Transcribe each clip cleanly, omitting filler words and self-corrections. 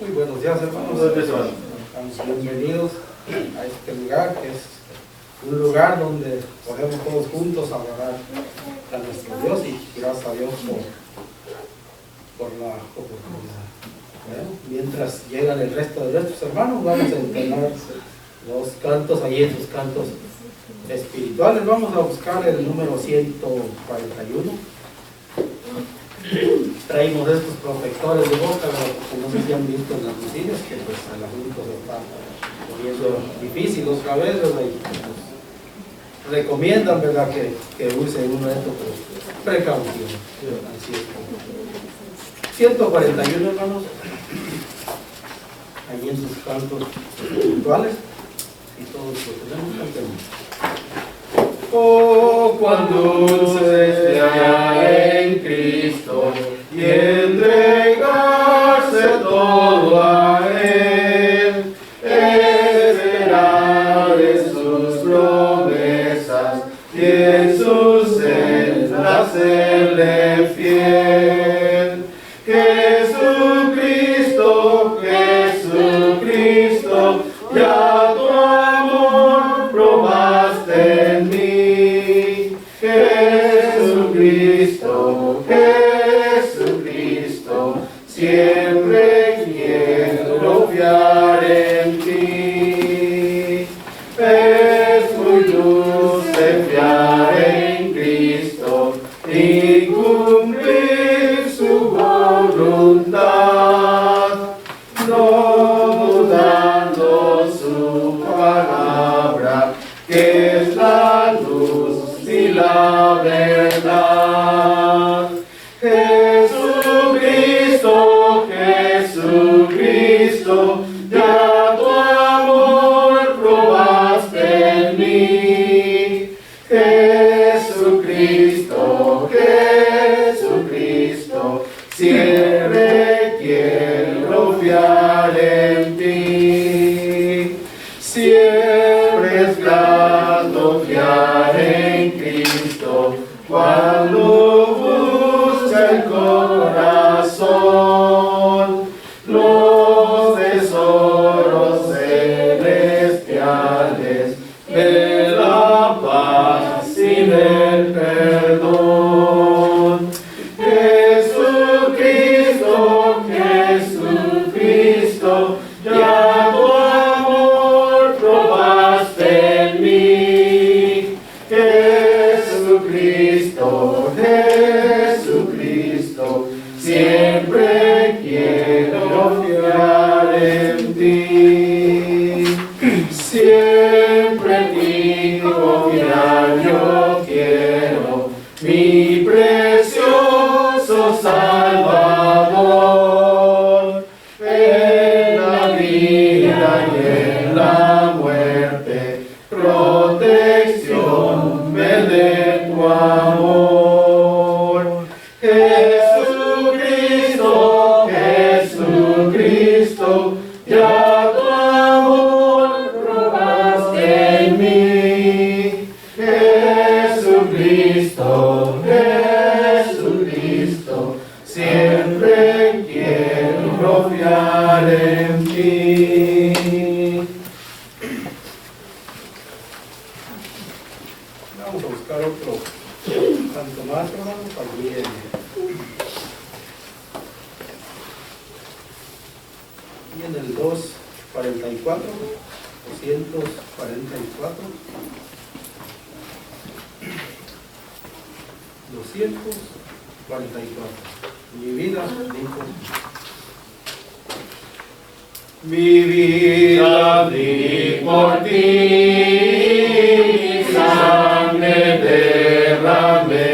Muy buenos días, hermanos. Bienvenidos a este lugar, que es un lugar donde podemos todos juntos adorar a nuestro Dios, y gracias a Dios por la oportunidad. Bueno, mientras llegan el resto de nuestros hermanos, vamos a entonar los cantos, allí esos cantos espirituales. Vamos a buscar el número 141. Traímos estos protectores de boca, que no sé si han visto en las noticias, que pues el asunto se está poniendo difícil otra vez, ¿verdad? Y nos recomiendan, ¿verdad?, que use uno de estos precauciones. Así es. 141, hermanos, allí en sus cantos espirituales, y todos los tenemos, cantemos. Oh, cuán dulce es fiar en Cristo y entregarse todo a Él, esperar en sus promesas y en sus sendas serle fiel. Jesucristo, Jesucristo, ya tu amor probaste en mí. Jesucristo, Jesucristo, siempre quiero fiar en ti. Es muy dulce fiar en Cristo y cumplir su voluntad, no dudando su palabra, que es la luz y la verdad. Jesucristo, Jesucristo, ya tu amor probaste en mí. Jesucristo, Jesucristo, siempre quiero fiar en ti. Siempre es grato fiar en Cristo cuando busca el corazón los tesoros celestiales de la paz y del perdón. Jesucristo, Jesucristo, ya tu amor probaste en mí. Jesucristo, Jesucristo, siempre quiero fiar en ti. Siempre en ti confiar yo quiero, mi precioso Salvador. En la vida y en la muerte, protección me dé tu amor. Jesucristo, Jesucristo, ya tu amor probaste en mí. Jesucristo, Jesucristo, siempre quiero fiar en ti. Vamos a buscar otro canto más, hermanos, allí en el 244, 244, 244. Mi vida, dijo. Mi vida di por ti, sangre derramé,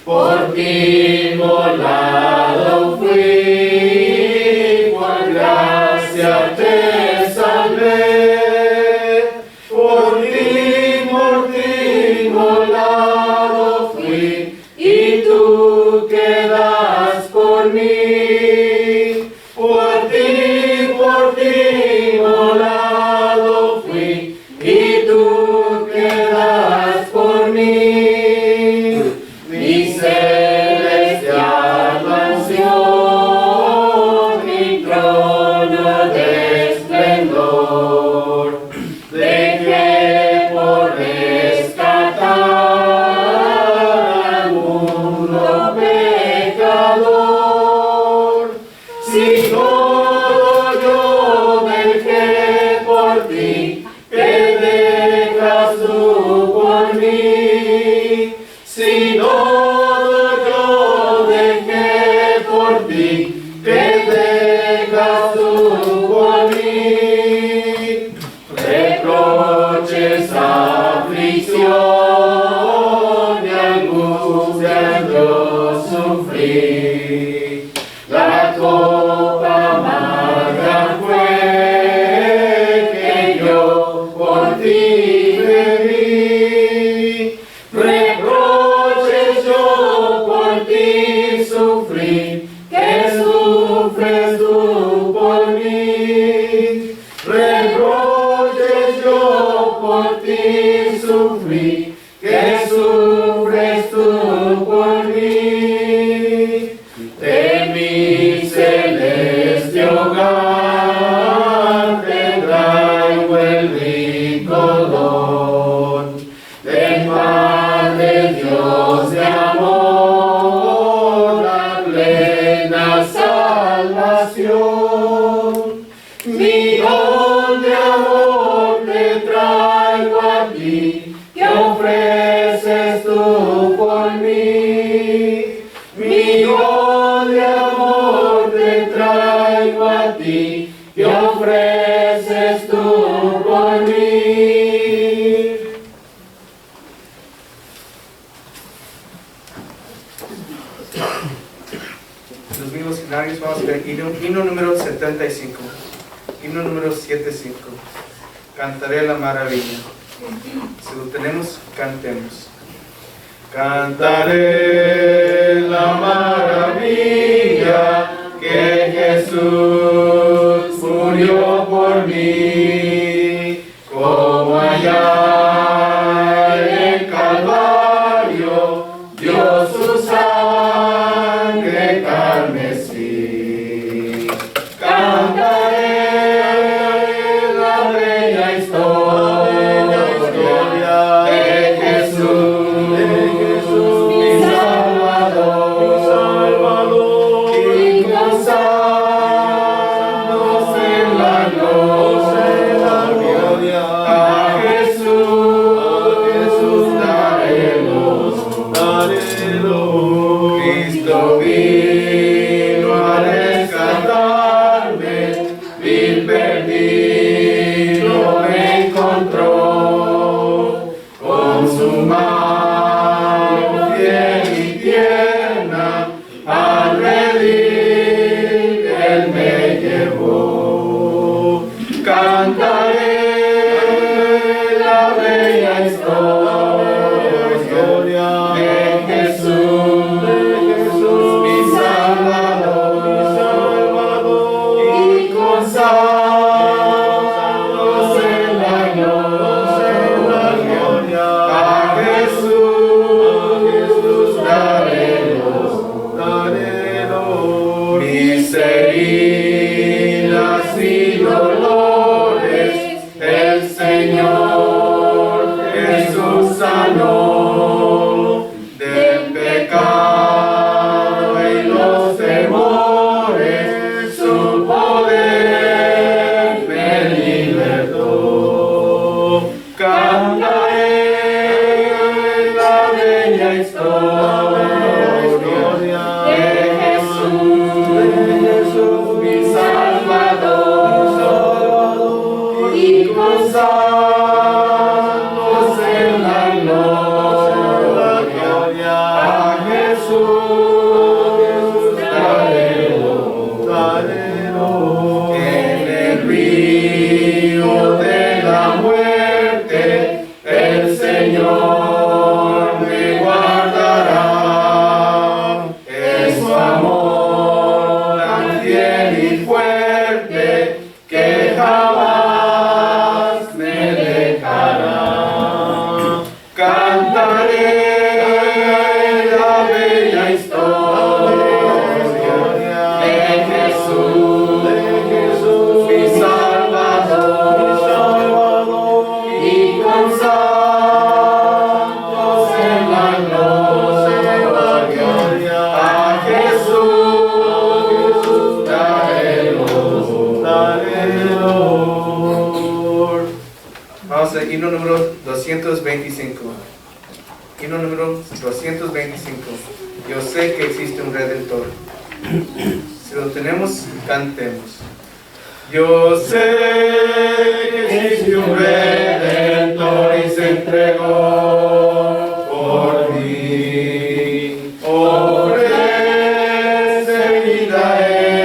por ti molado fui, por gracia te salvé, por ti molado fui, y tú quedas por mí. Por ti molado fui, y tú quedas mí. Si todo yo dejé por ti, que tengas tú por mí. Reproches, aflicción y angustia yo sufrí. La copa amarga fue que yo por ti bebí. Reproches yo por ti sufrí, que sufres tú por mí. Reproches yo por ti sufrí, que sufres tú por mí. De mi celeste hogar te traigo el rico don del Padre Dios de amor, la plena salvación. Mi don de amor te traigo a ti, que ofreces tú por mí. Mi don de amor te traigo a ti, que ofreces tú por mí. Los mismos finales vamos a ver himno número 75. Himno número 75. Cantaré la maravilla. Si lo tenemos, cantemos. Cantaré la maravilla que Jesús murió por mí, como allá en el Calvario dio su sangre carmesí. Cantaré la bella historia de Jesús, mi Salvador, y gozamos en la gloria. A Jesús daremos. Cristo vino a rescatarme, vil perdido me encontró, con su mano fiel y tierna al redil él me llevó. Cantaré la bella historia de Jesús, mi Salvador, y gozamos en la gloria. A Jesús daremos. Mis heridas y dolores el Señor Jesús sanó. Del pecado y los temores su poder me libertó. Cantaré la bella historia de Jesús, mi Salvador, y gozamos en la gloria. A Jesús daremos. En el río de la muerte el Señor me guardará. Es su amor tan fiel y fuerte que jamás me dejará. Cantaré la bella historia de Jesús, mi Salvador, y gozamos en la gloria. A Jesús daremos. Vamos al himno número 225. Himno número 225. Yo sé que existe un Redentor. Si lo tenemos, cantemos. Yo sé que existe un Redentor y se entregó por mí. Ofrece vida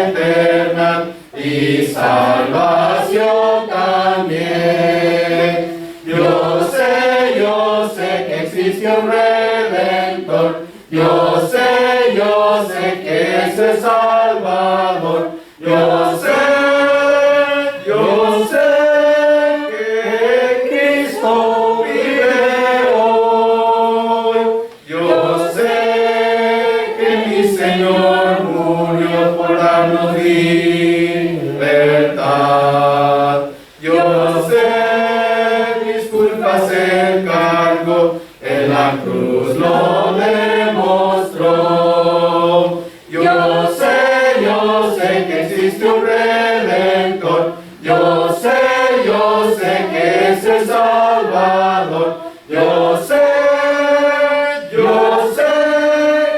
eterna y salvación también. Yo sé que existe un Redentor. Yo sé que es el Salvador. Yo sé que Cristo vive hoy. Yo sé que mi Señor murió por darnos libertad. Yo sé mis culpas en cargo, en la cruz lo demostró. Yo sé que existe un Redentor. Yo sé que es el Salvador. Yo sé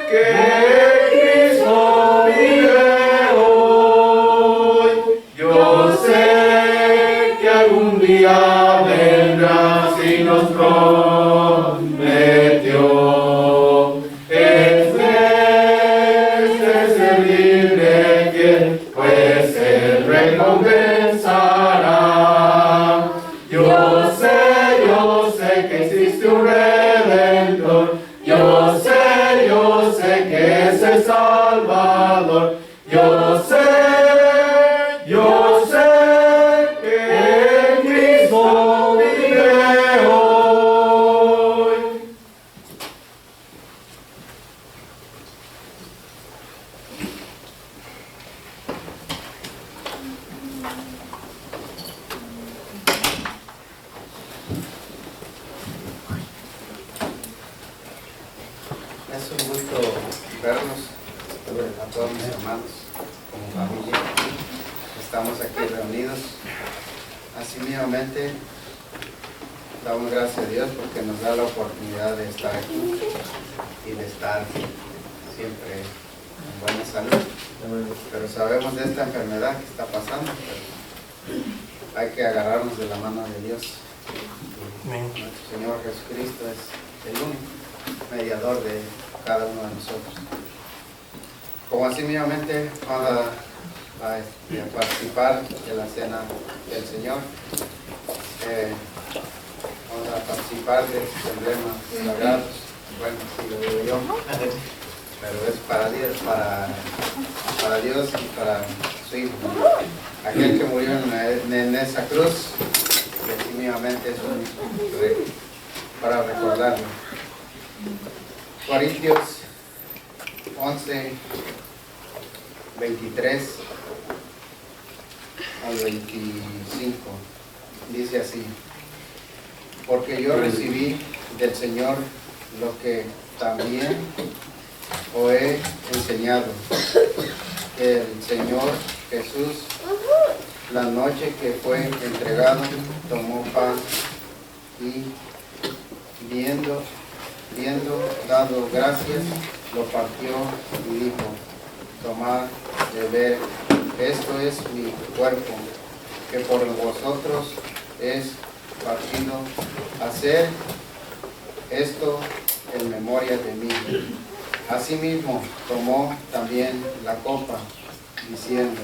que Cristo vive hoy. Yo sé que algún día vendrá si nos prometió. Este es el libre quien, pues Él recompensará. Yo sé que existe un Redentor. Yo sé que es el Salvador. Yo sé que Cristo vive hoy. Es un gusto verlos a todos mis hermanos como familia. Estamos aquí reunidos. Así mismamente damos gracias a Dios porque nos da la oportunidad de estar aquí y de estar siempre en buena salud. Pero sabemos de esta enfermedad que está pasando, pero hay que agarrarnos de la mano de Dios. Nuestro Señor Jesucristo es el único mediador de cada uno de nosotros. Como así mismamente vamos a participar de la cena del Señor. Vamos a participar del emblema sagrados. Bueno, sí lo digo yo, pero es para Dios, para Dios y para su Hijo. Aquel que murió en esa cruz, que así mismamente es para recordarlo. Corintios 11, 23 al 25, dice así: porque yo recibí del Señor lo que también os he enseñado, que el Señor Jesús, la noche que fue entregado, tomó pan y viendo dado gracias, lo partió y dijo: tomad, bebed, esto es mi cuerpo, que por vosotros es partido. Hacer esto en memoria de mí. Asimismo tomó también la copa, diciendo: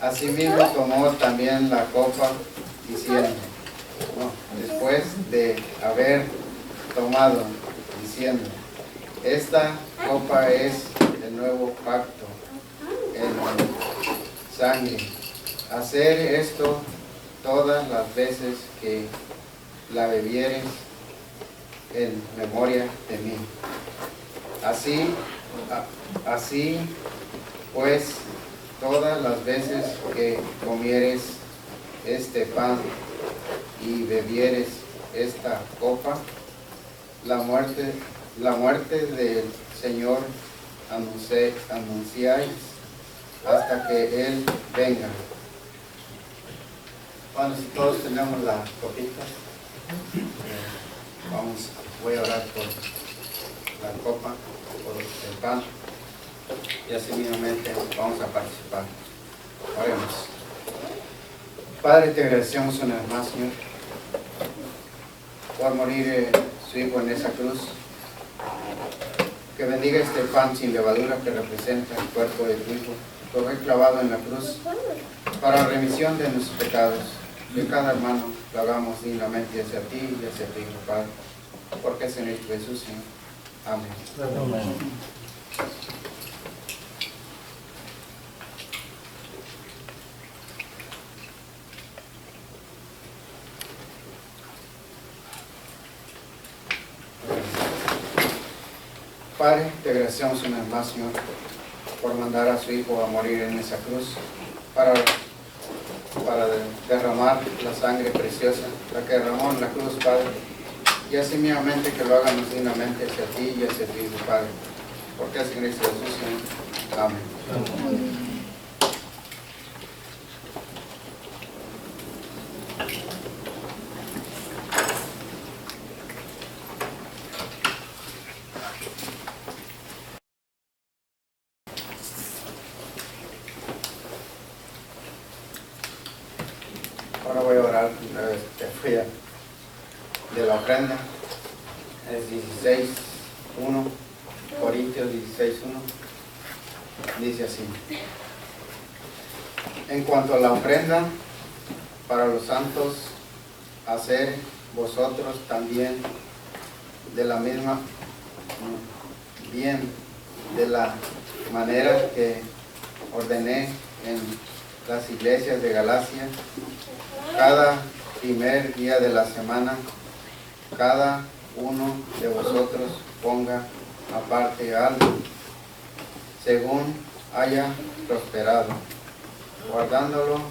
Asimismo tomó también la copa, diciendo, después de haber tomado, diciendo: esta copa es el nuevo pacto en mi sangre. Hacer esto todas las veces que la bebieres en memoria de mí. Así pues, todas las veces que comieres este pan y bebieres esta copa, la muerte del Señor anunciáis hasta que Él venga. Bueno, si todos tenemos la copita, voy a orar por la copa, por el pan, y así mismamente vamos a participar. Oremos. Padre, te agradecemos una vez más, Señor, por morir su Hijo en esa cruz. Que bendiga este pan sin levadura que representa el cuerpo de tu Hijo, que fue clavado en la cruz para remisión de nuestros pecados. Que cada hermano lo hagamos dignamente hacia ti y hacia tu Hijo, Padre, porque es en Cristo Jesús, Señor. Amén. Amén. Padre, te agradecemos una vez más, Señor, por mandar a su Hijo a morir en esa cruz para derramar la sangre preciosa, la que derramó en la cruz, Padre, y así mismamente que lo hagamos dignamente hacia ti y hacia tu Hijo, Padre, porque es en Cristo Jesús, Señor. Amén. Amén. Ahora voy a orar de la ofrenda. Es 16:1, Corintios 16:1. Dice así: en cuanto a la ofrenda para los santos, hacer vosotros también de la misma, bien, de la manera que ordené en las iglesias de Galacia. Cada primer día de la semana, cada uno de vosotros ponga aparte algo, según haya prosperado, guardándolo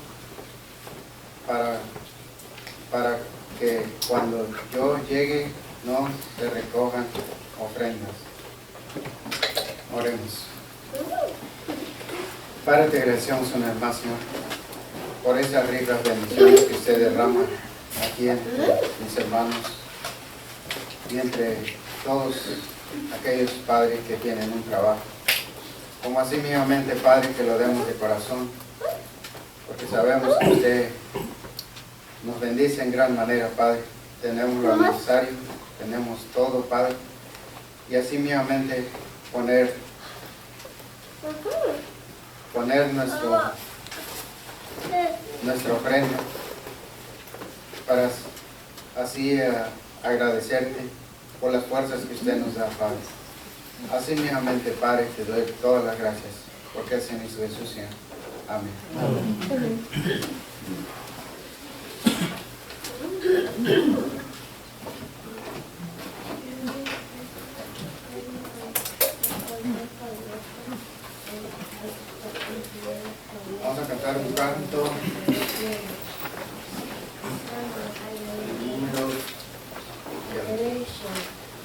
para que cuando yo llegue no se recojan ofrendas. Oremos. Padre, te agradecemos una vez más, Señor, por esas ricas bendiciones que usted derrama aquí entre mis hermanos y entre todos aquellos padres que tienen un trabajo. Como así mismamente, Padre, que lo demos de corazón, porque sabemos que usted nos bendice en gran manera, Padre. Tenemos lo necesario, tenemos todo, Padre, y así mismamente poner nuestra ofrenda para así agradecerte por las fuerzas que usted nos da, Padre. Así mismamente, Padre, te doy todas las gracias, porque es en Cristo Jesús, Señor. Amén. Amén. Vamos a cantar un canto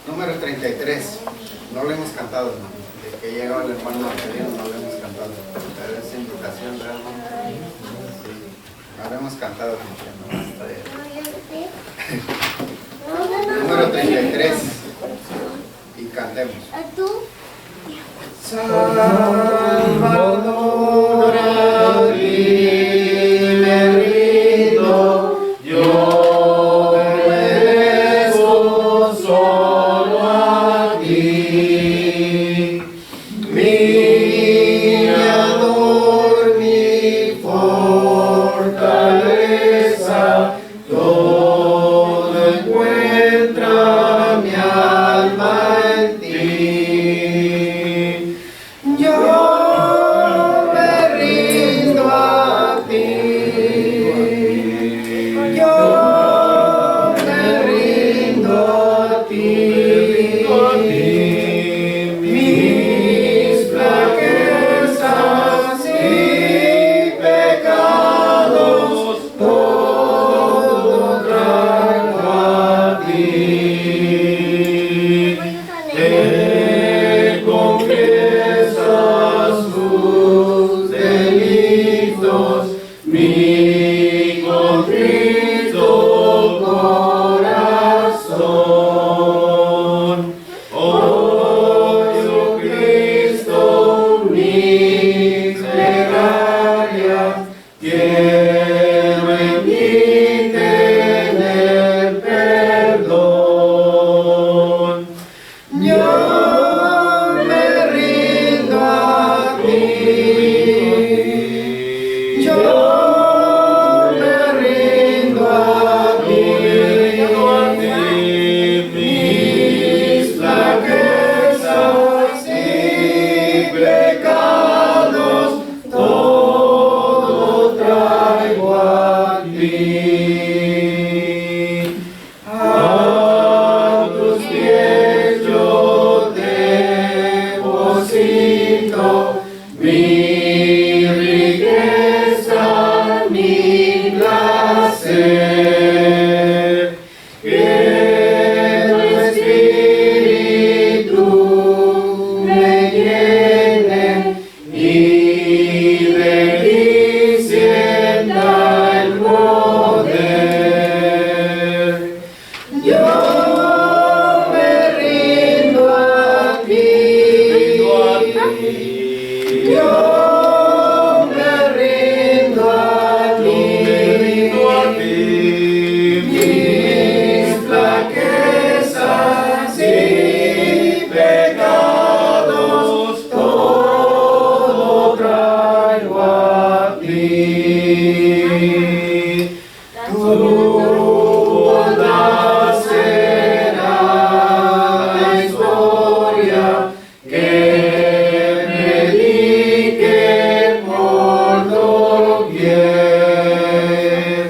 número 33. No lo hemos cantado, ¿no? Desde que llegó el hermano anterior no lo hemos cantado. Pero esa invitación realmente no lo hemos cantado. Número 33. Y cantemos. Salvador, a ti me rindo, yo obedezco solo a ti, mi amor, mi fortaleza, todo encuentra mi alma en ti. placer, que tu Espíritu me llene y de ti sienta el poder. Yo me rindo a ti. Yo me rindo a ti. Mis flaquezas y pecados todo traigo a ti. Tu bondad será la historia que predique por doquier,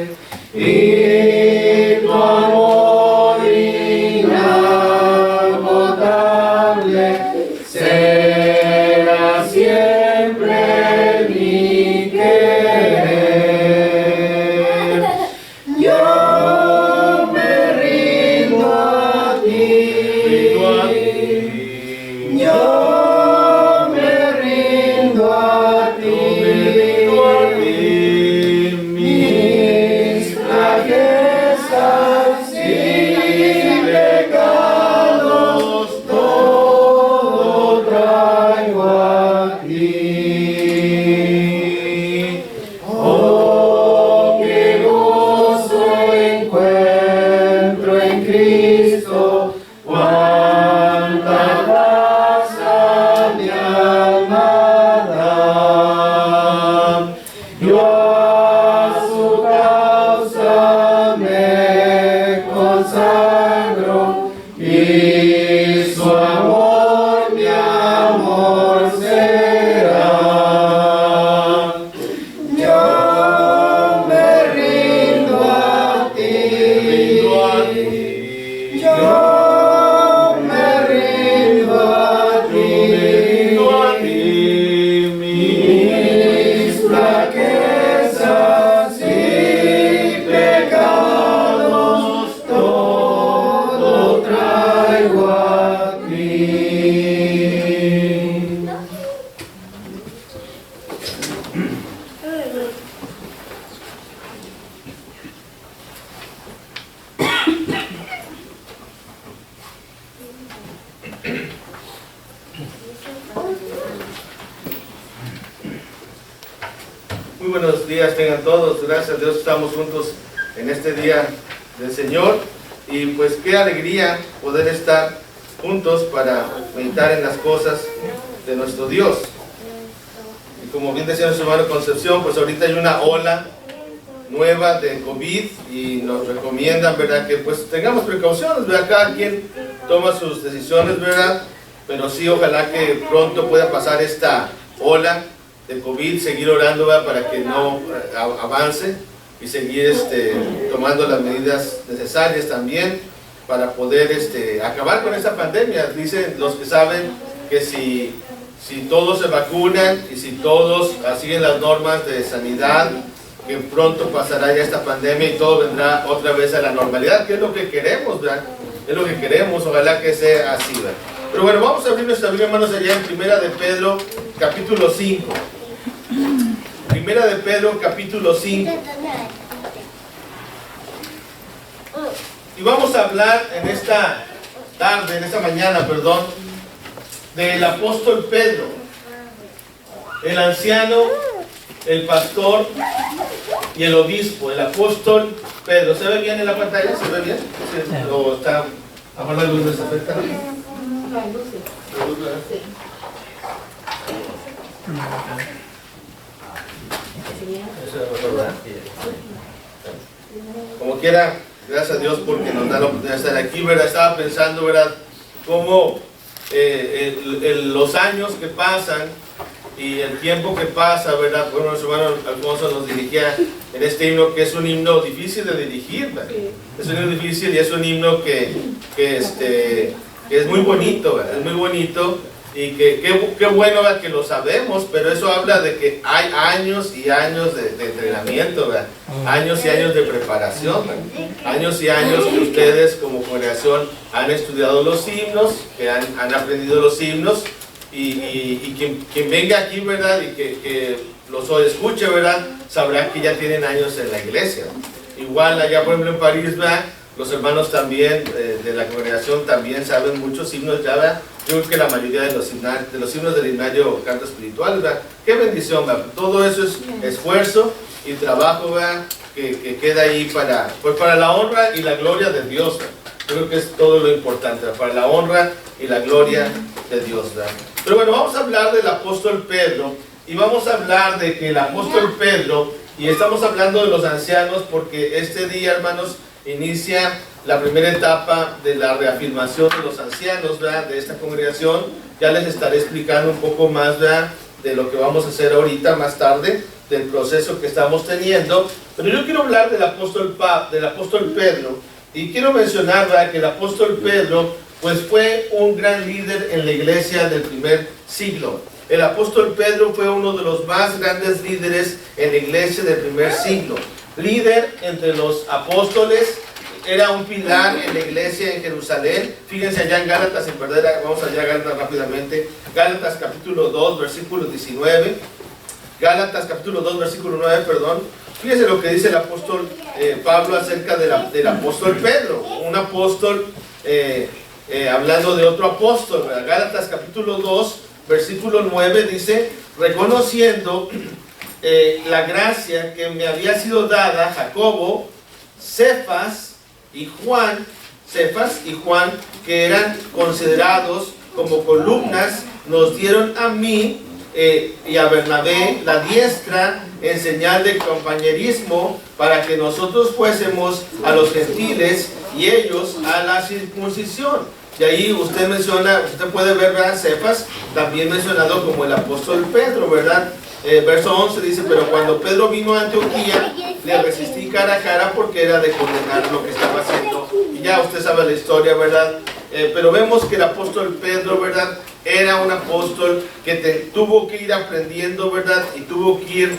y tu amor inagotable será siempre mi querer. Yo me rindo a ti. Yo me rindo a ti. Mis flaquezas y pecados todo traigo a ti. Oh, qué gozo encuentro en Cristo, cuánta paz a mi alma da. Yo a su causa me consagro y su amor mi amor será. Yo me rindo a ti. Yo me rindo a ti. Mis flaquezas y pecados todo traigo a ti. Muy buenos días tengan todos, gracias a Dios estamos juntos en este día del Señor y pues qué alegría poder estar juntos para meditar en las cosas de nuestro Dios. Y como bien decía nuestro hermano Concepción, pues ahorita hay una ola nueva de COVID y nos recomiendan, ¿verdad?, que pues tengamos precauciones, ¿verdad? Cada quien toma sus decisiones, ¿verdad? Pero sí, ojalá que pronto pueda pasar esta ola de COVID, seguir orando, ¿verdad?, para que no avance y seguir tomando las medidas necesarias también para poder acabar con esta pandemia. Dicen los que saben que si todos se vacunan y si todos siguen las normas de sanidad, que pronto pasará ya esta pandemia y todo vendrá otra vez a la normalidad, que es lo que queremos, ¿verdad? Es lo que queremos, ojalá que sea así, ¿verdad? Pero bueno, vamos a abrir nuestra Biblia, hermanos, allá en Primera de Pedro, capítulo 5. Primera de Pedro, capítulo 5. Y vamos a hablar en esta tarde, en esta mañana, perdón, del apóstol Pedro, el anciano, el pastor y el obispo, el apóstol Pedro. ¿Se ve bien en la pantalla? ¿Se ve bien? ¿O está a la luz de esa afecta? Como quiera, gracias a Dios porque nos da la oportunidad de estar aquí, ¿verdad? Estaba pensando, ¿verdad?, cómo los años que pasan y el tiempo que pasa, ¿verdad? Bueno, nuestro hermano Alfonso nos dirigía en este himno, que es un himno difícil de dirigir, ¿verdad? Es un himno difícil y es un himno que es muy bonito, ¿verdad? Es muy bonito Y qué bueno, ¿verdad?, que lo sabemos, pero eso habla de que hay años y años de entrenamiento, ¿verdad? Años y años de preparación, ¿verdad? Años y años que ustedes como congregación han estudiado los himnos, que han aprendido los himnos, y quien venga aquí, ¿verdad?, y que los escuche, ¿verdad?, sabrá que ya tienen años en la iglesia. Igual allá, por ejemplo, en París, ¿verdad?, los hermanos también de la congregación también saben muchos himnos ya, ¿verdad? Yo creo que la mayoría de los himnos del himnario canto espiritual, ¿verdad? Qué bendición, ¿verdad? Todo eso es esfuerzo y trabajo, ¿verdad?, que queda ahí para la honra y la gloria de Dios, ¿verdad? Yo creo que es todo lo importante, ¿verdad?, para la honra y la gloria de Dios, ¿verdad? Pero bueno, vamos a hablar del apóstol Pedro, y vamos a hablar de que el apóstol Pedro, y estamos hablando de los ancianos porque este día, hermanos, inicia la primera etapa de la reafirmación de los ancianos, ¿verdad?, de esta congregación. Ya les estaré explicando un poco más, ¿verdad?, de lo que vamos a hacer ahorita más tarde, del proceso que estamos teniendo. Pero yo quiero hablar del apóstol Pedro, y quiero mencionar, ¿verdad?, que el apóstol Pedro pues fue un gran líder en la iglesia del primer siglo. El apóstol Pedro fue uno de los más grandes líderes en la iglesia del primer siglo. Líder entre los apóstoles, era un pilar en la iglesia en Jerusalén. Fíjense allá en Gálatas, en verdad, vamos allá a Gálatas rápidamente. Gálatas capítulo 2, versículo 19. Gálatas capítulo 2, versículo 9, perdón. Fíjense lo que dice el apóstol Pablo acerca del apóstol Pedro. Un apóstol, hablando de otro apóstol. Gálatas capítulo 2, versículo 9 dice: reconociendo la gracia que me había sido dada, Jacobo, Cefas y Juan, que eran considerados como columnas, nos dieron a mí y a Bernabé la diestra en señal de compañerismo, para que nosotros fuésemos a los gentiles y ellos a la circuncisión. Y ahí usted puede ver, ¿verdad?, Cefas, también mencionado como el apóstol Pedro, ¿verdad? Verso 11 dice: pero cuando Pedro vino a Antioquía, le resistí cara a cara porque era de condenar lo que estaba haciendo. Y ya usted sabe la historia, ¿verdad? Pero vemos que el apóstol Pedro, ¿verdad?, era un apóstol que tuvo que ir aprendiendo, ¿verdad?, y tuvo que ir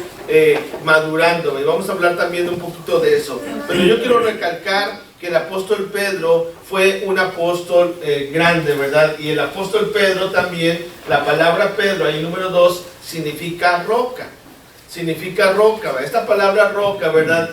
madurando. Y vamos a hablar también un poquito de eso. Pero yo quiero recalcar que el apóstol Pedro fue un apóstol grande, ¿verdad? Y el apóstol Pedro también, la palabra Pedro, ahí número 2, significa roca. Significa roca, ¿verdad? Esta palabra roca, ¿verdad?,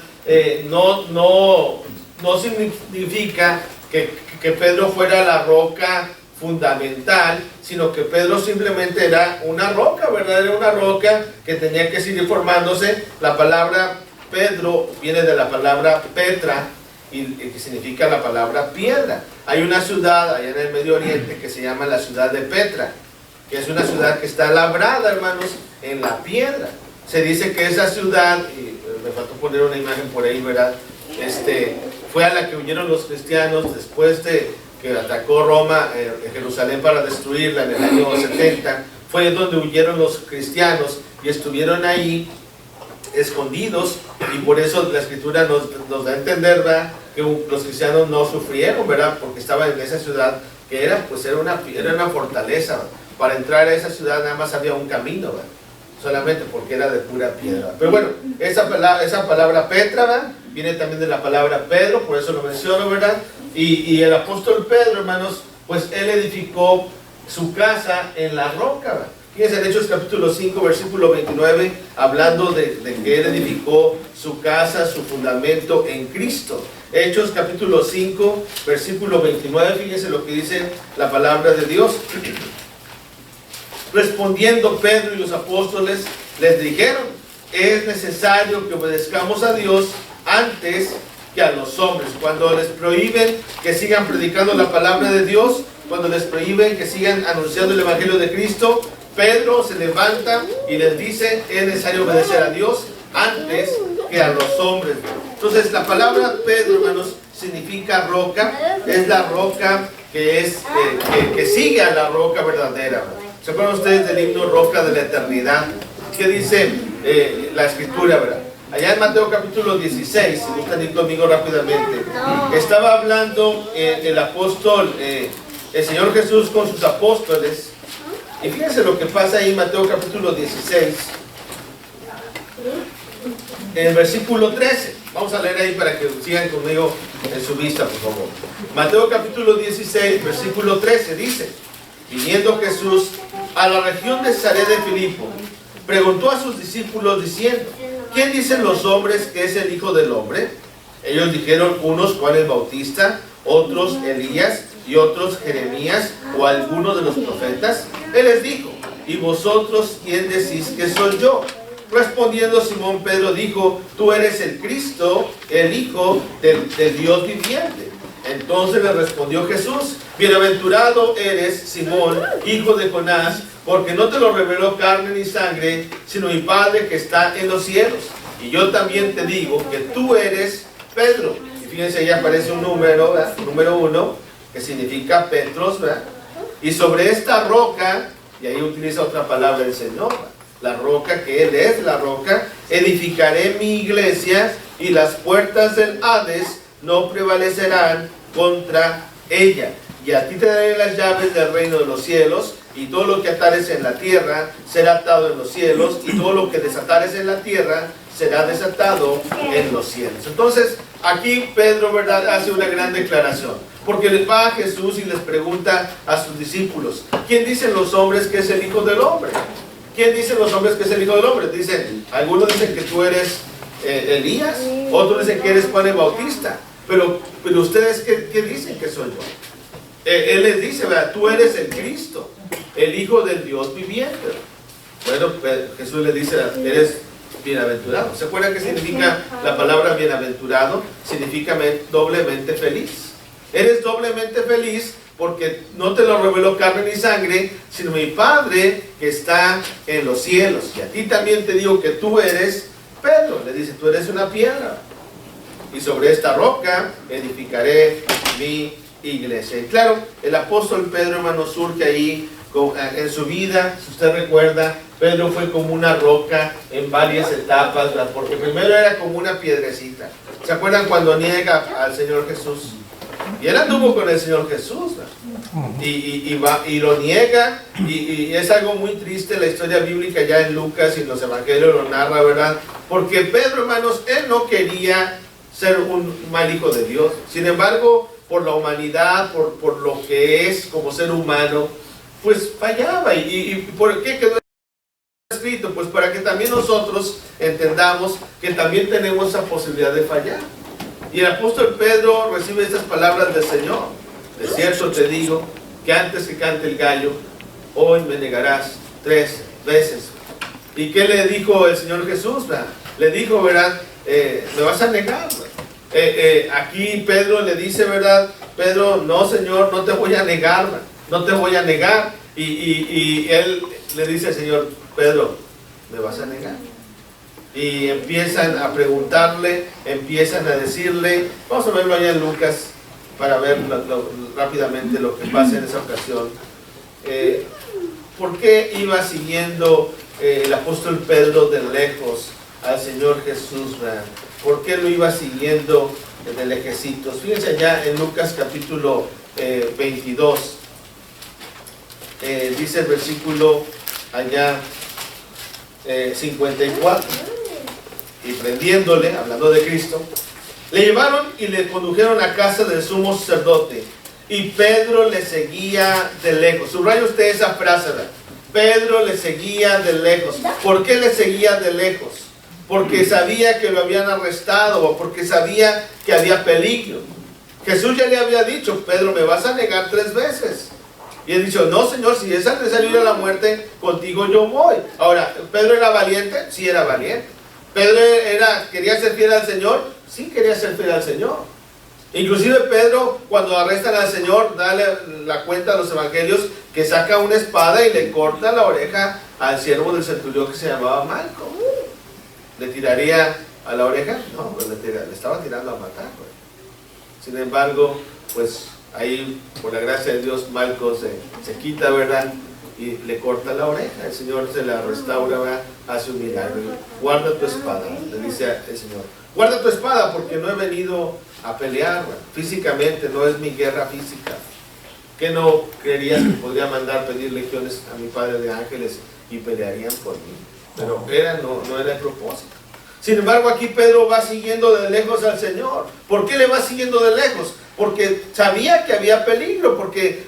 no significa que Pedro fuera la roca fundamental, sino que Pedro simplemente era una roca, ¿verdad? Era una roca que tenía que seguir formándose. La palabra Pedro viene de la palabra Petra, y que significa la palabra piedra. Hay una ciudad allá en el Medio Oriente que se llama la ciudad de Petra, que es una ciudad que está labrada, hermanos, en la piedra. Se dice que esa ciudad, y me faltó poner una imagen por ahí, ¿verdad?, fue a la que huyeron los cristianos después de que atacó Roma Jerusalén para destruirla en el año 70. Fue donde huyeron los cristianos y estuvieron ahí escondidos, y por eso la escritura nos da a entender, ¿verdad?, que los cristianos no sufrieron, ¿verdad?, porque estaban en esa ciudad que era una fortaleza, ¿verdad? Para entrar a esa ciudad nada más había un camino, ¿verdad?, solamente porque era de pura piedra. Pero bueno, esa palabra Petra, ¿verdad?, viene también de la palabra Pedro, por eso lo menciono, ¿verdad? Y el apóstol Pedro, hermanos, pues él edificó su casa en la roca, ¿verdad? Fíjense en Hechos capítulo 5, versículo 29, hablando de que él edificó su casa, su fundamento en Cristo. Hechos capítulo 5, versículo 29, fíjense lo que dice la palabra de Dios. Respondiendo Pedro y los apóstoles les dijeron: es necesario que obedezcamos a Dios antes que a los hombres. Cuando les prohíben que sigan predicando la palabra de Dios, cuando les prohíben que sigan anunciando el evangelio de Cristo, Pedro se levanta y les dice: es necesario obedecer a Dios antes que a los hombres. Entonces la palabra Pedro, hermanos, significa roca. Es la roca que sigue a la roca verdadera. ¿Se acuerdan ustedes del himno Roca de la Eternidad? ¿Qué dice la escritura, verdad? Allá en Mateo capítulo 16, si gustan ir conmigo rápidamente, estaba hablando el apóstol, el Señor Jesús con sus apóstoles, Y fíjense lo que pasa ahí en Mateo capítulo 16, en el versículo 13. Vamos a leer ahí para que sigan conmigo en su vista, por favor. Mateo capítulo 16, versículo 13 dice: viniendo Jesús a la región de Cesarea de Filipo, preguntó a sus discípulos diciendo: ¿quién dicen los hombres que es el Hijo del Hombre? Ellos dijeron, unos Juan el Bautista, otros Elías, y otros Jeremías o alguno de los profetas. Él les dijo: ¿y vosotros quién decís que soy yo? Respondiendo Simón Pedro dijo: tú eres el Cristo, el Hijo del Dios viviente. Entonces le respondió Jesús: bienaventurado eres, Simón, hijo de Jonás, porque no te lo reveló carne ni sangre, sino mi Padre que está en los cielos. Y yo también te digo que tú eres Pedro. Y fíjense, ahí aparece un número, ¿verdad? Número 1, que significa Petros, ¿verdad? Y sobre esta roca, y ahí utiliza otra palabra el Señor, ¿verdad? La roca, que Él es la roca, edificaré mi iglesia, y las puertas del Hades no prevalecerán contra ella. Y a ti te daré las llaves del reino de los cielos, y todo lo que atares en la tierra será atado en los cielos, y todo lo que desatares en la tierra será desatado en los cielos. Entonces, aquí Pedro, ¿verdad?, hace una gran declaración, porque les va a Jesús y les pregunta a sus discípulos: ¿quién dicen los hombres que es el Hijo del Hombre? ¿Quién dicen los hombres que es el Hijo del Hombre? Dicen, algunos dicen que tú eres Elías, otros dicen que eres Juan el Bautista, pero ustedes, ¿qué dicen que soy yo? Él les dice, ¿verdad?, tú eres el Cristo, el Hijo del Dios viviente. Bueno, Jesús les dice, eres bienaventurado. ¿Se acuerdan qué significa la palabra bienaventurado? Significa doblemente feliz. Eres doblemente feliz porque no te lo reveló carne ni sangre, sino mi Padre que está en los cielos. Y a ti también te digo que tú eres Pedro. Le dice, tú eres una piedra, y sobre esta roca edificaré mi iglesia. Y claro, el apóstol Pedro, hermano, surge ahí en su vida. Si usted recuerda, Pedro fue como una roca en varias etapas, ¿verdad? Porque primero era como una piedrecita. ¿Se acuerdan cuando niega al Señor Jesús? Y él anduvo con el Señor Jesús, ¿verdad? Y lo niega, y es algo muy triste. La historia bíblica ya en Lucas y los evangelios lo narra, ¿verdad? Porque Pedro, hermanos, él no quería ser un mal hijo de Dios. Sin embargo, por la humanidad, por lo que es como ser humano, pues fallaba. ¿Y por qué quedó escrito? Pues para que también nosotros entendamos que también tenemos esa posibilidad de fallar. Y el apóstol Pedro recibe estas palabras del Señor: de cierto te digo que antes que cante el gallo, hoy me negarás 3 veces. ¿Y qué le dijo el Señor Jesús? Le dijo, ¿verdad? Me vas a negar. Aquí Pedro le dice, ¿verdad? Pedro, no, Señor, no te voy a negar, no te voy a negar. Y él le dice al Señor: Pedro, ¿me vas a negar? Y empiezan a preguntarle, empiezan a decirle, vamos a verlo allá en Lucas para ver rápidamente lo que pasa en esa ocasión. ¿Por qué iba siguiendo el apóstol Pedro de lejos al Señor Jesús, ¿verdad? ¿Por qué lo iba siguiendo de lejecitos? Fíjense allá en Lucas capítulo 22, dice el versículo allá 54. Y prendiéndole, hablando de Cristo, le llevaron y le condujeron a casa del sumo sacerdote, y Pedro le seguía de lejos. Subraya usted esa frase, ¿verdad? Pedro le seguía de lejos. ¿Por qué le seguía de lejos? Porque sabía que lo habían arrestado, o porque sabía que había peligro. Jesús ya le había dicho: Pedro, me vas a negar 3 veces. Y él dijo: no, Señor, si es necesario ir a la muerte, contigo yo voy. Ahora, ¿Pedro era valiente? Sí, era valiente. ¿Pedro quería ser fiel al Señor? Sí, quería ser fiel al Señor. Inclusive Pedro, cuando arrestan al Señor, dale la cuenta a los evangelios, que saca una espada y le corta la oreja al siervo del centurión que se llamaba Malco. ¿Le tiraría a la oreja? No, pues le estaba tirando a matar, pues. Sin embargo, pues ahí, por la gracia de Dios, Malco se quita, ¿verdad? Y le corta la oreja. El Señor se la restaura, ¿verdad? Hace un milagro. Guarda tu espada, le dice el Señor. Guarda tu espada, porque no he venido a pelear, ¿verdad? Físicamente, no es mi guerra física. ¿Qué no creerías que podría mandar pedir legiones a mi Padre de ángeles y pelearían por mí? Pero no era el propósito. Sin embargo, aquí Pedro va siguiendo de lejos al Señor. ¿Por qué le va siguiendo de lejos? Porque sabía que había peligro, porque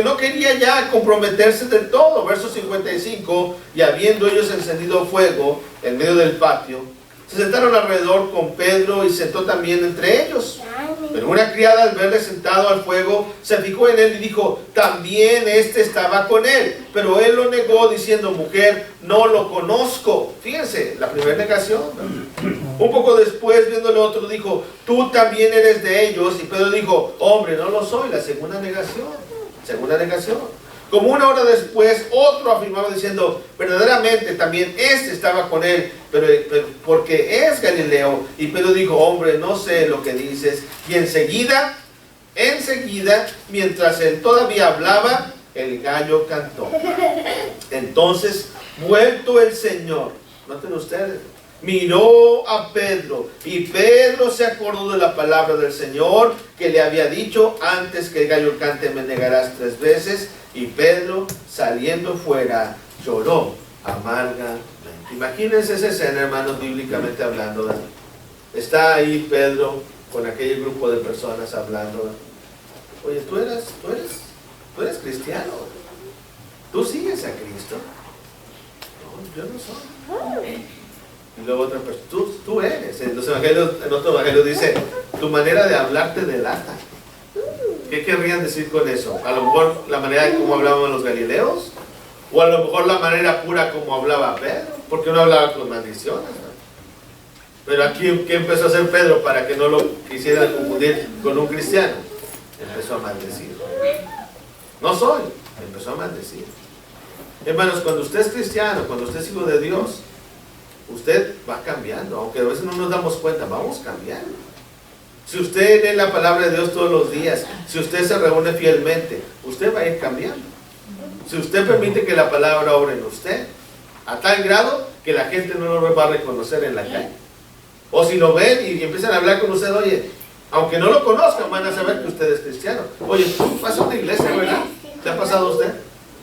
no quería ya comprometerse del todo. Verso 55, y habiendo ellos encendido fuego en medio del patio, se sentaron alrededor con Pedro y sentó también entre ellos. Pero una criada, al verle sentado al fuego, se fijó en él y dijo: también este estaba con él. Pero él lo negó diciendo: mujer, no lo conozco. Fíjense, la primera negación, ¿no? Un poco después, viéndole otro, dijo: tú también eres de ellos. Y Pedro dijo: hombre, no lo soy. La segunda negación. Como una hora después, otro afirmaba diciendo: verdaderamente también este estaba con él, pero porque es Galileo. Y Pedro dijo: hombre, no sé lo que dices. Y enseguida, mientras él todavía hablaba, el gallo cantó. Entonces, vuelto el Señor, noten ustedes, miró a Pedro, y Pedro se acordó de la palabra del Señor que le había dicho: antes que el gallo cante me negarás 3 veces. Y Pedro, saliendo fuera, lloró amargamente. Imagínense esa escena, hermanos, bíblicamente hablando, ¿verdad? Está ahí Pedro con aquel grupo de personas hablando, ¿verdad? Oye, tú eres cristiano, tú sigues a Cristo. No, yo no soy. Y luego otra persona: tú eres. En otro evangelio dice: tu manera de hablar te delata. ¿Qué querrían decir con eso? A lo mejor la manera de cómo hablaban los galileos, o a lo mejor la manera pura como hablaba Pedro, porque no hablaba con maldiciones, ¿no? Pero aquí, ¿qué empezó a hacer Pedro para que no lo quisieran confundir con un cristiano? Empezó a maldecir. No soy, empezó a maldecir. Hermanos, cuando usted es cristiano, cuando usted es hijo de Dios, usted va cambiando, aunque a veces no nos damos cuenta, vamos cambiando. Si usted lee la palabra de Dios todos los días, si usted se reúne fielmente, usted va a ir cambiando. Si usted permite que la palabra obre en usted, a tal grado que la gente no lo va a reconocer en la calle. O si lo ven y empiezan a hablar con usted, oye, aunque no lo conozcan, van a saber que usted es cristiano. Oye, tú vas a una iglesia, ¿verdad? ¿Te ha pasado a usted?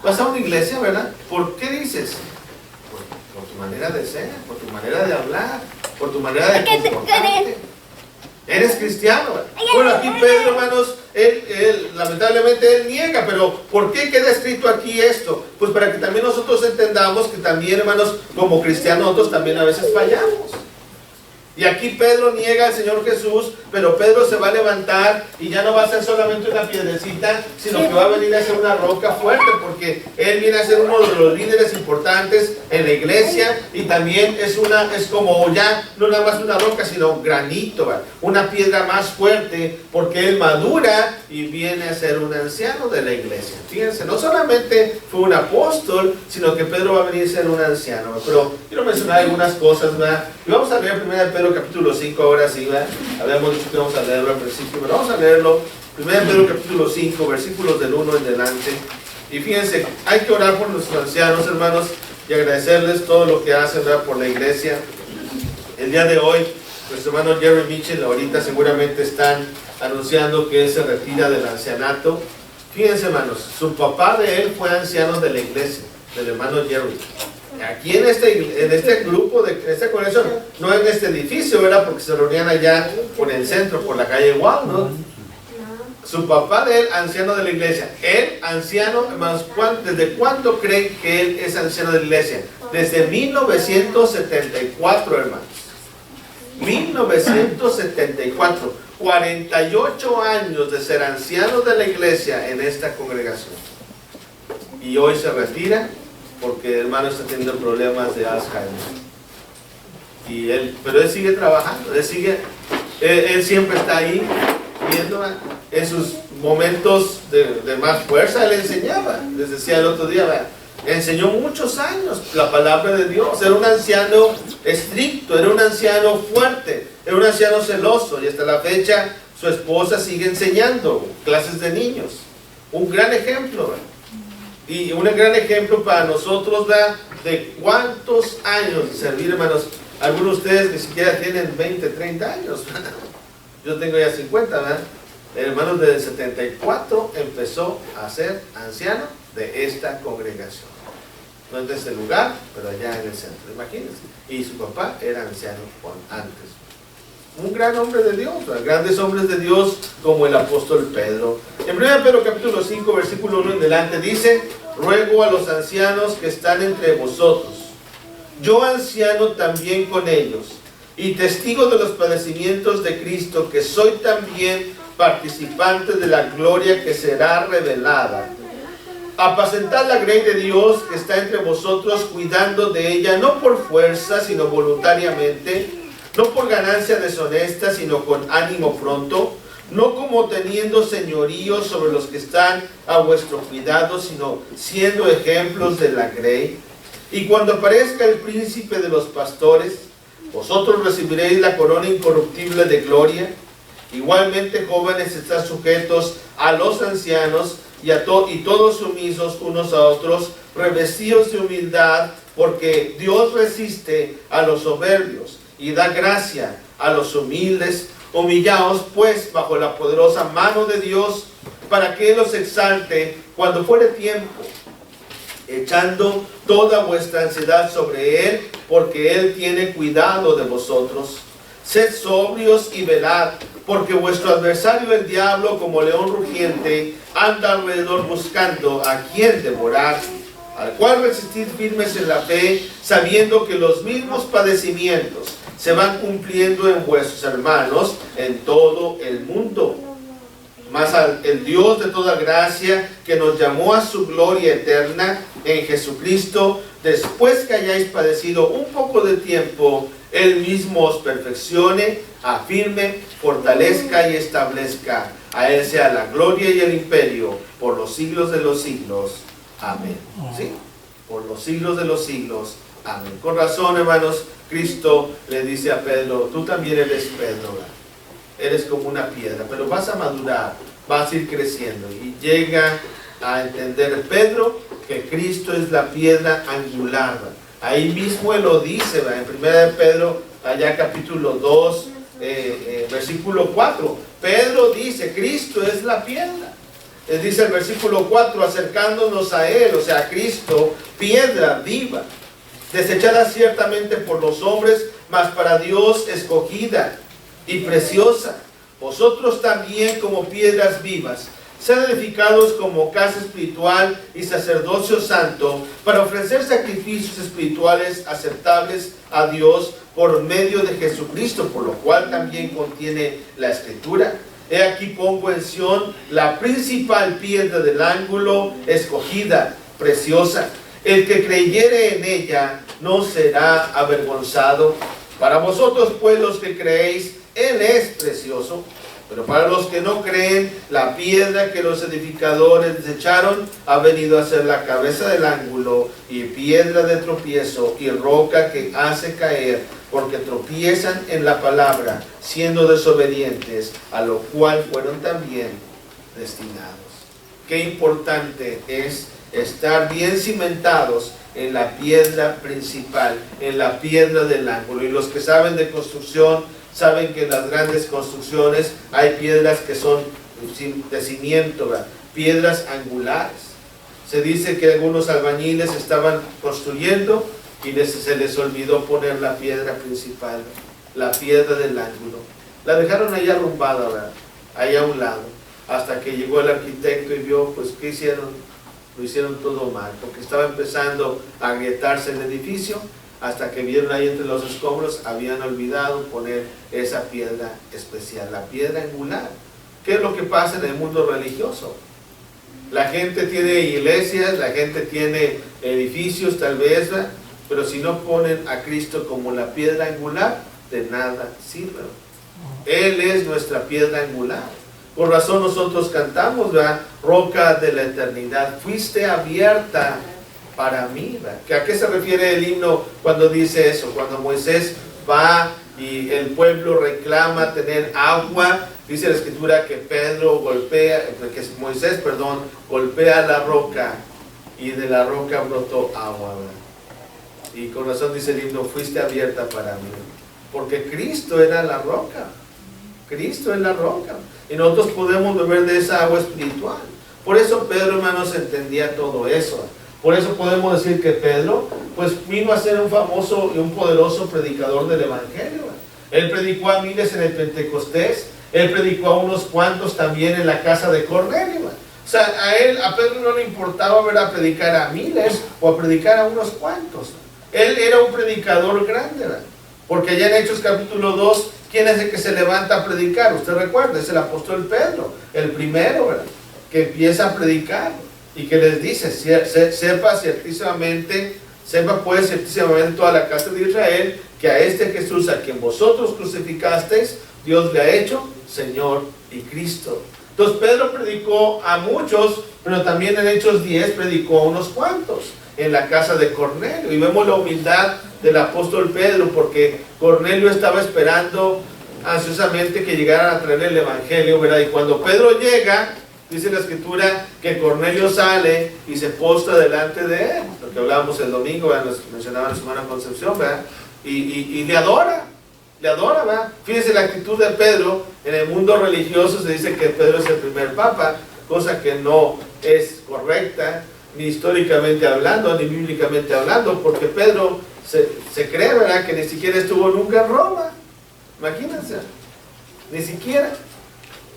¿Vas a una iglesia, verdad? ¿Por qué dices? Por tu manera de ser, por tu manera de hablar, por tu manera de comportarte. Eres cristiano. Bueno, aquí Pedro, hermanos, él lamentablemente él niega, pero ¿por qué queda escrito aquí esto? Pues para que también nosotros entendamos que también, hermanos, como cristianos nosotros también a veces fallamos. Y aquí Pedro niega al Señor Jesús, pero Pedro se va a levantar y ya no va a ser solamente una piedrecita, sino que va a venir a ser una roca fuerte, porque él viene a ser uno de los líderes importantes en la iglesia, y también es como ya no nada más una roca, sino granito, ¿verdad? Una piedra más fuerte, porque él madura y viene a ser un anciano de la iglesia. Fíjense, no solamente fue un apóstol, sino que Pedro va a venir a ser un anciano, ¿verdad? Pero quiero mencionar algunas cosas, ¿verdad? Y vamos a leer 1 Pedro capítulo 5, ahora sí, ¿verdad? Habíamos dicho que vamos a leerlo al principio, pero vamos a leerlo. 1 Pedro capítulo 5, versículos del 1 en adelante. Y fíjense, hay que orar por nuestros ancianos, hermanos, y agradecerles todo lo que hacen, ¿verdad?, por la iglesia. El día de hoy, nuestro hermano Jerry Mitchell ahorita seguramente están anunciando que él se retira del ancianato. Fíjense, hermanos, su papá de él fue anciano de la iglesia, del hermano Jerry. Aquí en este grupo, en esta congregación, no en este edificio, ¿verdad? Porque se reunían allá por el centro, por la calle Wall, ¿no? Su papá de él, anciano de la iglesia. Él, anciano, hermanos, ¿desde cuándo creen que él es anciano de la iglesia? Desde 1974, hermanos. 1974. 48 años de ser anciano de la iglesia en esta congregación. Y hoy se retira porque el hermano está teniendo problemas de Alzheimer. Pero él sigue trabajando, él siempre está ahí, viendo en sus momentos de más fuerza. Él enseñaba, les decía el otro día, ¿verdad? Enseñó muchos años la palabra de Dios. Era un anciano estricto, era un anciano fuerte, era un anciano celoso, y hasta la fecha su esposa sigue enseñando clases de niños. Un gran ejemplo, ¿verdad? Y un gran ejemplo para nosotros, ¿verdad?, de cuántos años de servir, hermanos. Algunos de ustedes ni siquiera tienen 20, 30 años, ¿verdad? Yo tengo ya 50, ¿verdad? hermanos, desde el 74 empezó a ser anciano de esta congregación. No en este lugar, pero allá en el centro, imagínense. Y su papá era anciano antes. Un gran hombre de Dios, grandes hombres de Dios como el apóstol Pedro. En 1 Pedro capítulo 5, versículo 1 en delante dice: ruego a los ancianos que están entre vosotros, yo anciano también con ellos, y testigo de los padecimientos de Cristo, que soy también participante de la gloria que será revelada. Apacentad la grey de Dios que está entre vosotros, cuidando de ella, no por fuerza, sino voluntariamente, no por ganancia deshonesta, sino con ánimo pronto, no como teniendo señorío sobre los que están a vuestro cuidado, sino siendo ejemplos de la grey. Y cuando aparezca el príncipe de los pastores, vosotros recibiréis la corona incorruptible de gloria. Igualmente, jóvenes, estad sujetos a los ancianos, y todos sumisos unos a otros, revestidos de humildad, porque Dios resiste a los soberbios y da gracia a los humildes. Humillaos pues bajo la poderosa mano de Dios, para que Él os exalte cuando fuere tiempo, echando toda vuestra ansiedad sobre Él, porque Él tiene cuidado de vosotros. Sed sobrios y velad, porque vuestro adversario el diablo, como león rugiente, anda alrededor buscando a quien devorar, al cual resistid firmes en la fe, sabiendo que los mismos padecimientos se van cumpliendo en vuestros hermanos en todo el mundo. Mas el Dios de toda gracia, que nos llamó a su gloria eterna en Jesucristo, después que hayáis padecido un poco de tiempo, Él mismo os perfeccione, afirme, fortalezca y establezca. A Él sea la gloria y el imperio por los siglos de los siglos. Amén. ¿Sí? Por los siglos de los siglos. Amén. Con razón, hermanos, Cristo le dice a Pedro: tú también eres Pedro, ¿verdad? Eres como una piedra, pero vas a madurar, vas a ir creciendo. Y llega a entender Pedro que Cristo es la piedra angular, ¿verdad? Ahí mismo Él lo dice, ¿verdad? En 1 Pedro, allá capítulo 2, versículo 4. Pedro dice: Cristo es la piedra. Él dice el versículo 4, acercándonos a Él, o sea, a Cristo, piedra viva, desechada ciertamente por los hombres, mas para Dios escogida y preciosa. Vosotros también, como piedras vivas, sed edificados como casa espiritual y sacerdocio santo, para ofrecer sacrificios espirituales aceptables a Dios por medio de Jesucristo, por lo cual también contiene la Escritura: he aquí pongo en Sión la principal piedra del ángulo, escogida, preciosa. El que creyere en ella no será avergonzado. Para vosotros pues, los que creéis, Él es precioso. Pero para los que no creen, la piedra que los edificadores desecharon ha venido a ser la cabeza del ángulo, y piedra de tropiezo, y roca que hace caer, porque tropiezan en la palabra, siendo desobedientes, a lo cual fueron también destinados. Qué importante es estar bien cimentados en la piedra principal, en la piedra del ángulo. Y los que saben de construcción saben que en las grandes construcciones hay piedras que son de cimiento, ¿verdad? Piedras angulares. Se dice que algunos albañiles estaban construyendo y se les olvidó poner la piedra principal, la piedra del ángulo. La dejaron ahí arrumbada, ¿verdad? Ahí a un lado, hasta que llegó el arquitecto y vio, pues, ¿qué hicieron? Lo hicieron todo mal, porque estaba empezando a agrietarse el edificio, hasta que vieron ahí entre los escombros, habían olvidado poner esa piedra especial, la piedra angular. ¿Qué es lo que pasa en el mundo religioso? La gente tiene iglesias, la gente tiene edificios tal vez, ¿verdad? Pero si no ponen a Cristo como la piedra angular, de nada sirve. Él es nuestra piedra angular. Por razón nosotros cantamos, ¿verdad? Roca de la eternidad, fuiste abierta para mí, ¿verdad? ¿A qué se refiere el himno cuando dice eso? Cuando Moisés va y el pueblo reclama tener agua, dice la Escritura que Moisés golpea la roca, y de la roca brotó agua, ¿verdad? Y con razón dice el himno, fuiste abierta para mí, porque Cristo era la roca. Cristo es la roca. Y nosotros podemos beber de esa agua espiritual. Por eso Pedro, hermanos, entendía todo eso. Por eso podemos decir que Pedro, pues vino a ser un famoso y un poderoso predicador del Evangelio. Él predicó a miles en el Pentecostés. Él predicó a unos cuantos también en la casa de Cornelio. O sea, a Pedro no le importaba ver a predicar a miles o a predicar a unos cuantos. Él era un predicador grande, ¿verdad? Porque allá en Hechos capítulo 2, ¿quién es el que se levanta a predicar? Usted recuerda, es el apóstol Pedro, el primero, ¿verdad? Que empieza a predicar y que les dice, sepa pues ciertísimamente toda la casa de Israel, que a este Jesús a quien vosotros crucificasteis, Dios le ha hecho Señor y Cristo. Entonces Pedro predicó a muchos, pero también en Hechos 10 predicó a unos cuantos en la casa de Cornelio. Y vemos la humildad del apóstol Pedro, porque Cornelio estaba esperando ansiosamente que llegaran a traer el Evangelio, ¿verdad? Y cuando Pedro llega, dice la Escritura que Cornelio sale y se postra delante de él, lo que hablábamos el domingo, ¿verdad? Nos mencionaba la semana Concepción, ¿verdad? Y le adora, ¿verdad? Fíjense la actitud de Pedro. En el mundo religioso se dice que Pedro es el primer papa, cosa que no es correcta, ni históricamente hablando, ni bíblicamente hablando, porque Pedro se cree, ¿verdad?, que ni siquiera estuvo nunca en Roma. Imagínense, ni siquiera.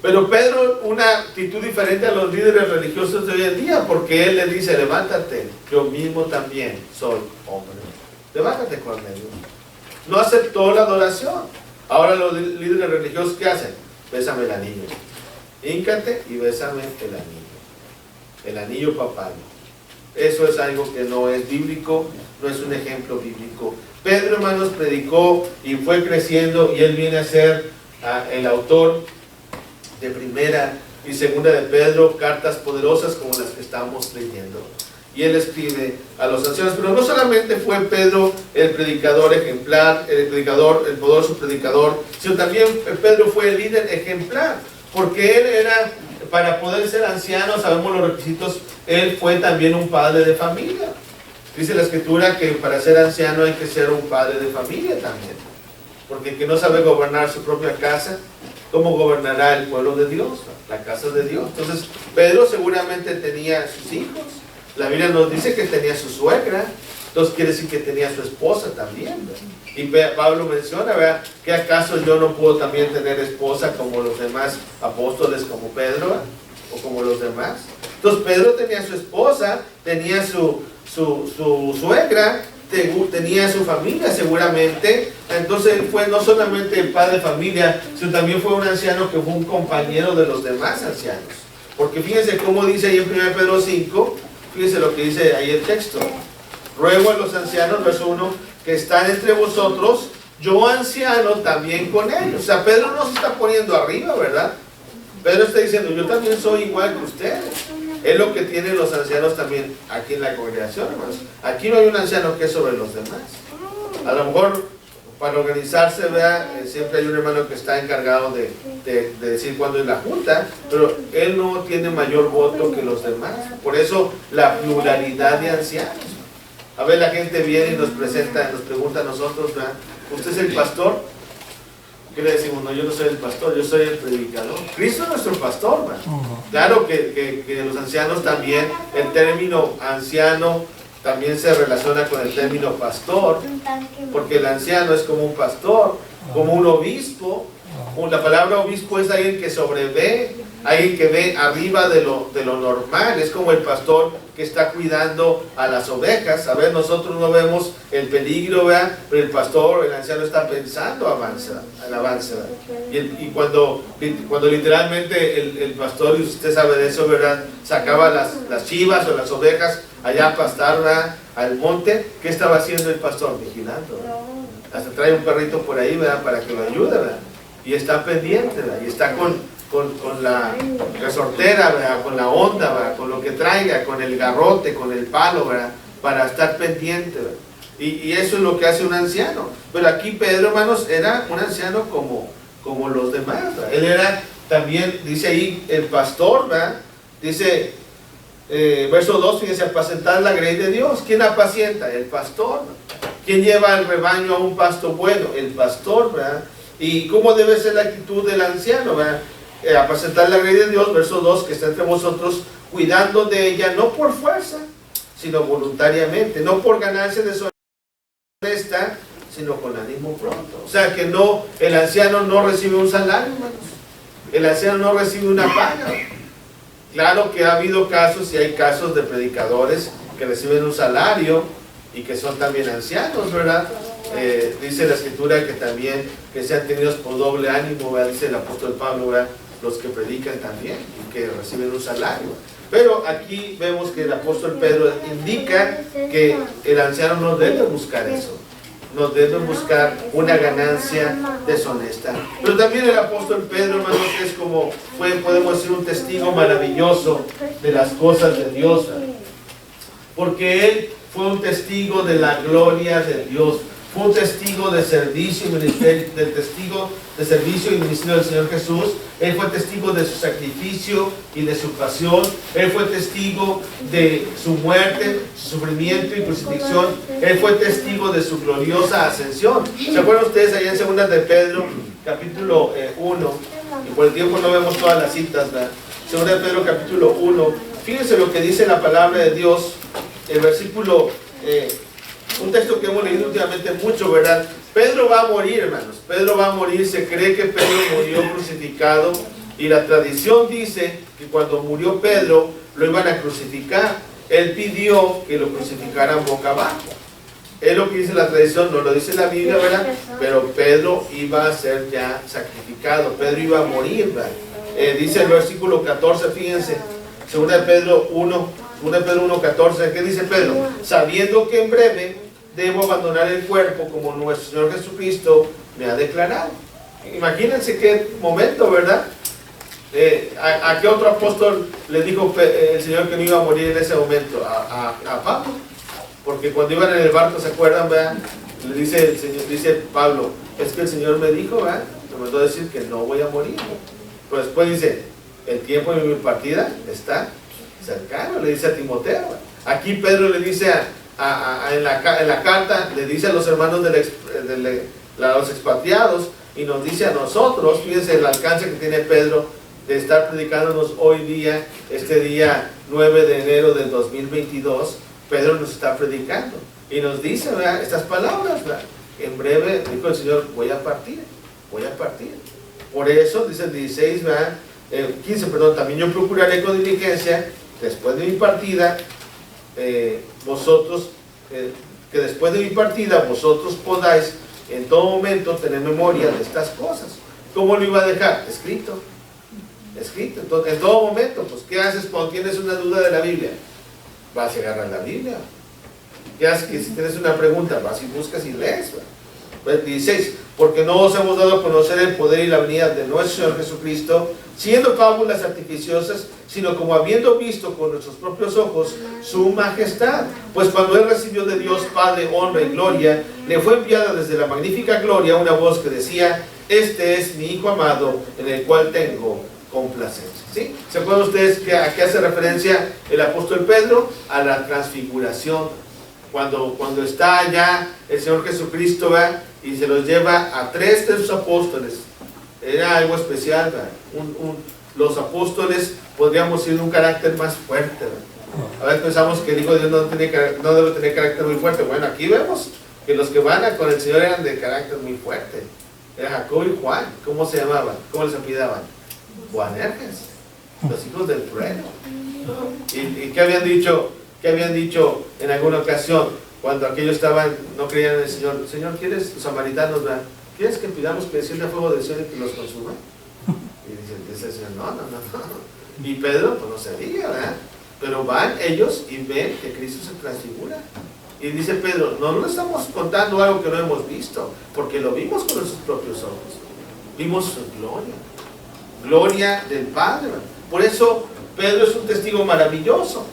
Pero Pedro, una actitud diferente a los líderes religiosos de hoy en día, porque él le dice, levántate, yo mismo también soy hombre. Levántate, Cornelio. No aceptó la adoración. Ahora los líderes religiosos, ¿qué hacen? Bésame el anillo. Híncate y bésame el anillo. El anillo papal. Eso es algo que no es bíblico, no es un ejemplo bíblico. Pedro, hermanos, predicó y fue creciendo, y él viene a ser el autor de Primera y Segunda de Pedro, cartas poderosas como las que estamos leyendo. Y él escribe a los ancianos, pero no solamente fue Pedro el predicador ejemplar, el poderoso predicador, sino también Pedro fue el líder ejemplar, porque él era, para poder ser anciano, sabemos los requisitos, él fue también un padre de familia. Dice la Escritura que para ser anciano hay que ser un padre de familia también, porque el que no sabe gobernar su propia casa, ¿cómo gobernará el pueblo de Dios? La casa de Dios. Entonces, Pedro seguramente tenía sus hijos. La Biblia nos dice que tenía su suegra, entonces quiere decir que tenía su esposa también, ¿verdad? Y Pablo menciona, ¿verdad?, que acaso yo no puedo también tener esposa como los demás apóstoles, como Pedro, ¿verdad?, o como los demás. Entonces Pedro tenía su esposa, tenía su suegra, tenía su familia seguramente. Entonces él fue no solamente el padre de familia, sino también fue un anciano que fue un compañero de los demás ancianos. Porque fíjense cómo dice ahí en 1 Pedro 5, fíjense lo que dice ahí el texto. Ruego a los ancianos, verso 1, que están entre vosotros, yo anciano también con ellos. O sea, Pedro no se está poniendo arriba, ¿verdad? Pedro está diciendo, yo también soy igual que ustedes. Es lo que tienen los ancianos también aquí en la congregación, hermanos. Aquí no hay un anciano que es sobre los demás. A lo mejor para organizarse, vea, siempre hay un hermano que está encargado de decir cuándo es la junta, pero él no tiene mayor voto que los demás. Por eso la pluralidad de ancianos. A ver, la gente viene y nos presenta, nos pregunta a nosotros, ¿verdad?, ¿usted es el pastor? ¿Qué le decimos? No, yo no soy el pastor, yo soy el predicador. Cristo es nuestro pastor, ¿verdad? Claro que los ancianos también, el término anciano también se relaciona con el término pastor, porque el anciano es como un pastor, como un obispo. La palabra obispo es alguien que sobrevé, alguien que ve arriba de lo normal. Es como el pastor que está cuidando a las ovejas. A ver, nosotros no vemos el peligro, ¿verdad?, pero el pastor, el anciano, está pensando al avance. Y cuando literalmente el pastor, y usted sabe de eso, ¿verdad?, sacaba las chivas o las ovejas allá a pastar, ¿verdad?, al monte, ¿qué estaba haciendo el pastor? Vigilando, ¿verdad? Hasta trae un perrito por ahí, ¿verdad?, para que lo ayude, ¿verdad?, y está pendiente, ¿verdad?, y está con la resortera, ¿verdad?, con la onda, ¿verdad?, con lo que traiga, con el garrote, con el palo, ¿verdad?, para estar pendiente, ¿verdad? Y eso es lo que hace un anciano. Pero aquí Pedro, hermanos, era un anciano como los demás, ¿verdad? Él era también, dice ahí, el pastor, ¿verdad? Dice, verso 2, fíjense, apacentar la grey de Dios. ¿Quién apacienta? El pastor, ¿verdad? ¿Quién lleva el rebaño a un pasto bueno? El pastor, ¿verdad? ¿Y cómo debe ser la actitud del anciano? Apacentar la grey de Dios, verso 2, que está entre vosotros, cuidando de ella, no por fuerza, sino voluntariamente, no por ganancia deshonesta, sino con ánimo pronto. O sea que no, el anciano no recibe un salario, hermanos. El anciano no recibe una paga. Claro que ha habido casos y hay casos de predicadores que reciben un salario y que son también ancianos, ¿verdad? Dice la escritura que también que sean tenidos por doble ánimo, ¿verdad? Dice el apóstol Pablo, ¿verdad? Los que predican también y que reciben un salario. Pero aquí vemos que el apóstol Pedro indica que el anciano no debe buscar eso, no debe buscar una ganancia deshonesta. Pero también el apóstol Pedro, hermanos, es como podemos decir un testigo maravilloso de las cosas de Dios, porque él fue un testigo de la gloria de Dios. Fue un testigo de servicio y ministerio, del testigo de servicio y ministerio del Señor Jesús. Él fue testigo de su sacrificio y de su pasión. Él fue testigo de su muerte, su sufrimiento y crucifixión. Él fue testigo de su gloriosa ascensión. ¿Se acuerdan ustedes allá en 2 de Pedro, capítulo 1? Y por el tiempo no vemos todas las citas, ¿verdad? 2 de Pedro, capítulo 1. Fíjense lo que dice la palabra de Dios, el versículo... un texto que hemos leído últimamente mucho, ¿verdad? Pedro va a morir, hermanos. Pedro va a morir. Se cree que Pedro murió crucificado. Y la tradición dice que cuando murió Pedro, lo iban a crucificar. Él pidió que lo crucificaran boca abajo. Es lo que dice la tradición, no lo dice la Biblia, ¿verdad? Pero Pedro iba a ser ya sacrificado. Pedro iba a morir, ¿verdad? Dice el versículo 14, fíjense. 2 de Pedro 1:14, ¿qué dice Pedro? Sabiendo que en breve debo abandonar el cuerpo como nuestro Señor Jesucristo me ha declarado. Imagínense qué momento, ¿verdad? ¿A qué otro apóstol le dijo el Señor que no iba a morir en ese momento? A Pablo. Porque cuando iban en el barco, ¿se acuerdan, verdad? Le dice el Señor, dice Pablo, es que el Señor me dijo, ¿verdad? Me mandó a decir que no voy a morir. Pero después dice, el tiempo de mi partida está cercano, le dice a Timoteo. Aquí Pedro le dice en la carta, le dice a los hermanos los expatriados, y nos dice a nosotros. Fíjense el alcance que tiene Pedro de estar predicándonos hoy día, este día 9 de enero del 2022. Pedro nos está predicando y nos dice, ¿verdad?, estas palabras, ¿verdad? En breve, dijo el Señor, voy a partir. Por eso, dice el 16, ¿verdad? 15, perdón, también yo procuraré con diligencia, después de mi partida, que después de mi partida vosotros podáis en todo momento tener memoria de estas cosas. ¿Cómo lo iba a dejar? Escrito. Entonces, en todo momento, pues, ¿qué haces cuando tienes una duda de la Biblia? Vas y agarras la Biblia. ¿Qué haces? Que si tienes una pregunta, vas y buscas y lees. Pues 16, porque no os hemos dado a conocer el poder y la venida de nuestro Señor Jesucristo, siendo fábulas artificiosas, sino como habiendo visto con nuestros propios ojos su majestad. Pues cuando Él recibió de Dios Padre honra y gloria, le fue enviada desde la magnífica gloria una voz que decía, este es mi Hijo amado, en el cual tengo complacencia. ¿Sí? ¿Se acuerdan ustedes a qué hace referencia el apóstol Pedro? A la transfiguración. Cuando está allá el Señor Jesucristo, ¿verdad?, y se los lleva a 3 de sus apóstoles. Era algo especial, ¿verdad? Los apóstoles, podríamos decir, un carácter más fuerte, ¿verdad? A veces pensamos que el Hijo de Dios no debe tener carácter muy fuerte. Bueno, aquí vemos que los que van con el Señor eran de carácter muy fuerte. Era Jacob y Juan. ¿Cómo se llamaban? ¿Cómo les apellidaban? Boanerges, los hijos del trueno. ¿Y qué habían dicho? ¿Qué habían dicho en alguna ocasión cuando aquellos no creían en el Señor? Señor, ¿quieres, los samaritanos, ¿verdad?, ¿quieres que pidamos que descienda fuego del cielo y que los consuma? Y dice el Señor, no. Y Pedro, pues no se diga, ¿verdad? Pero van ellos y ven que Cristo se transfigura. Y dice Pedro, no estamos contando algo que no hemos visto, porque lo vimos con nuestros propios ojos. Vimos su gloria del Padre. Por eso Pedro es un testigo maravilloso.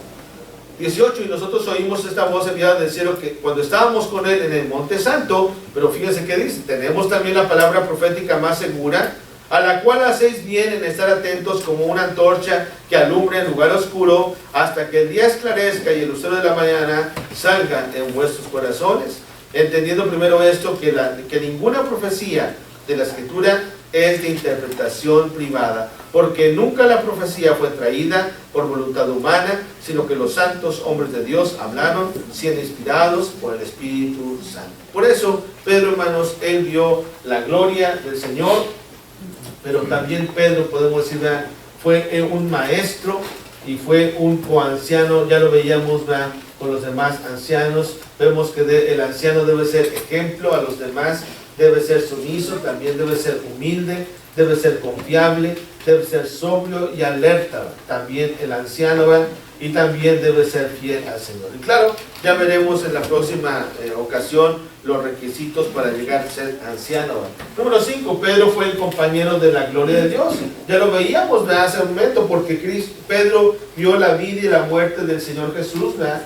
18, y nosotros oímos esta voz enviada del cielo que cuando estábamos con Él en el Monte Santo, pero fíjense qué dice, tenemos también la palabra profética más segura, a la cual hacéis bien en estar atentos como una antorcha que alumbra en lugar oscuro, hasta que el día esclarezca y el lucero de la mañana salga en vuestros corazones, entendiendo primero esto, que ninguna profecía de la Escritura es de interpretación privada, porque nunca la profecía fue traída por voluntad humana, sino que los santos hombres de Dios hablaron, siendo inspirados por el Espíritu Santo. Por eso, Pedro, hermanos, él vio la gloria del Señor, pero también Pedro, podemos decir, fue un maestro y fue un coanciano. Ya lo veíamos, ¿verdad?, con los demás ancianos. Vemos que el anciano debe ser ejemplo a los demás, debe ser sumiso, también debe ser humilde, debe ser confiable, debe ser sobrio y alerta. También el anciano, ¿verdad?, y también debe ser fiel al Señor. Y claro, ya veremos en la próxima ocasión los requisitos para llegar a ser anciano. Número 5, Pedro fue el compañero de la gloria de Dios. Ya lo veíamos, ¿verdad?, hace un momento, porque Pedro vio la vida y la muerte del Señor Jesús, ¿verdad?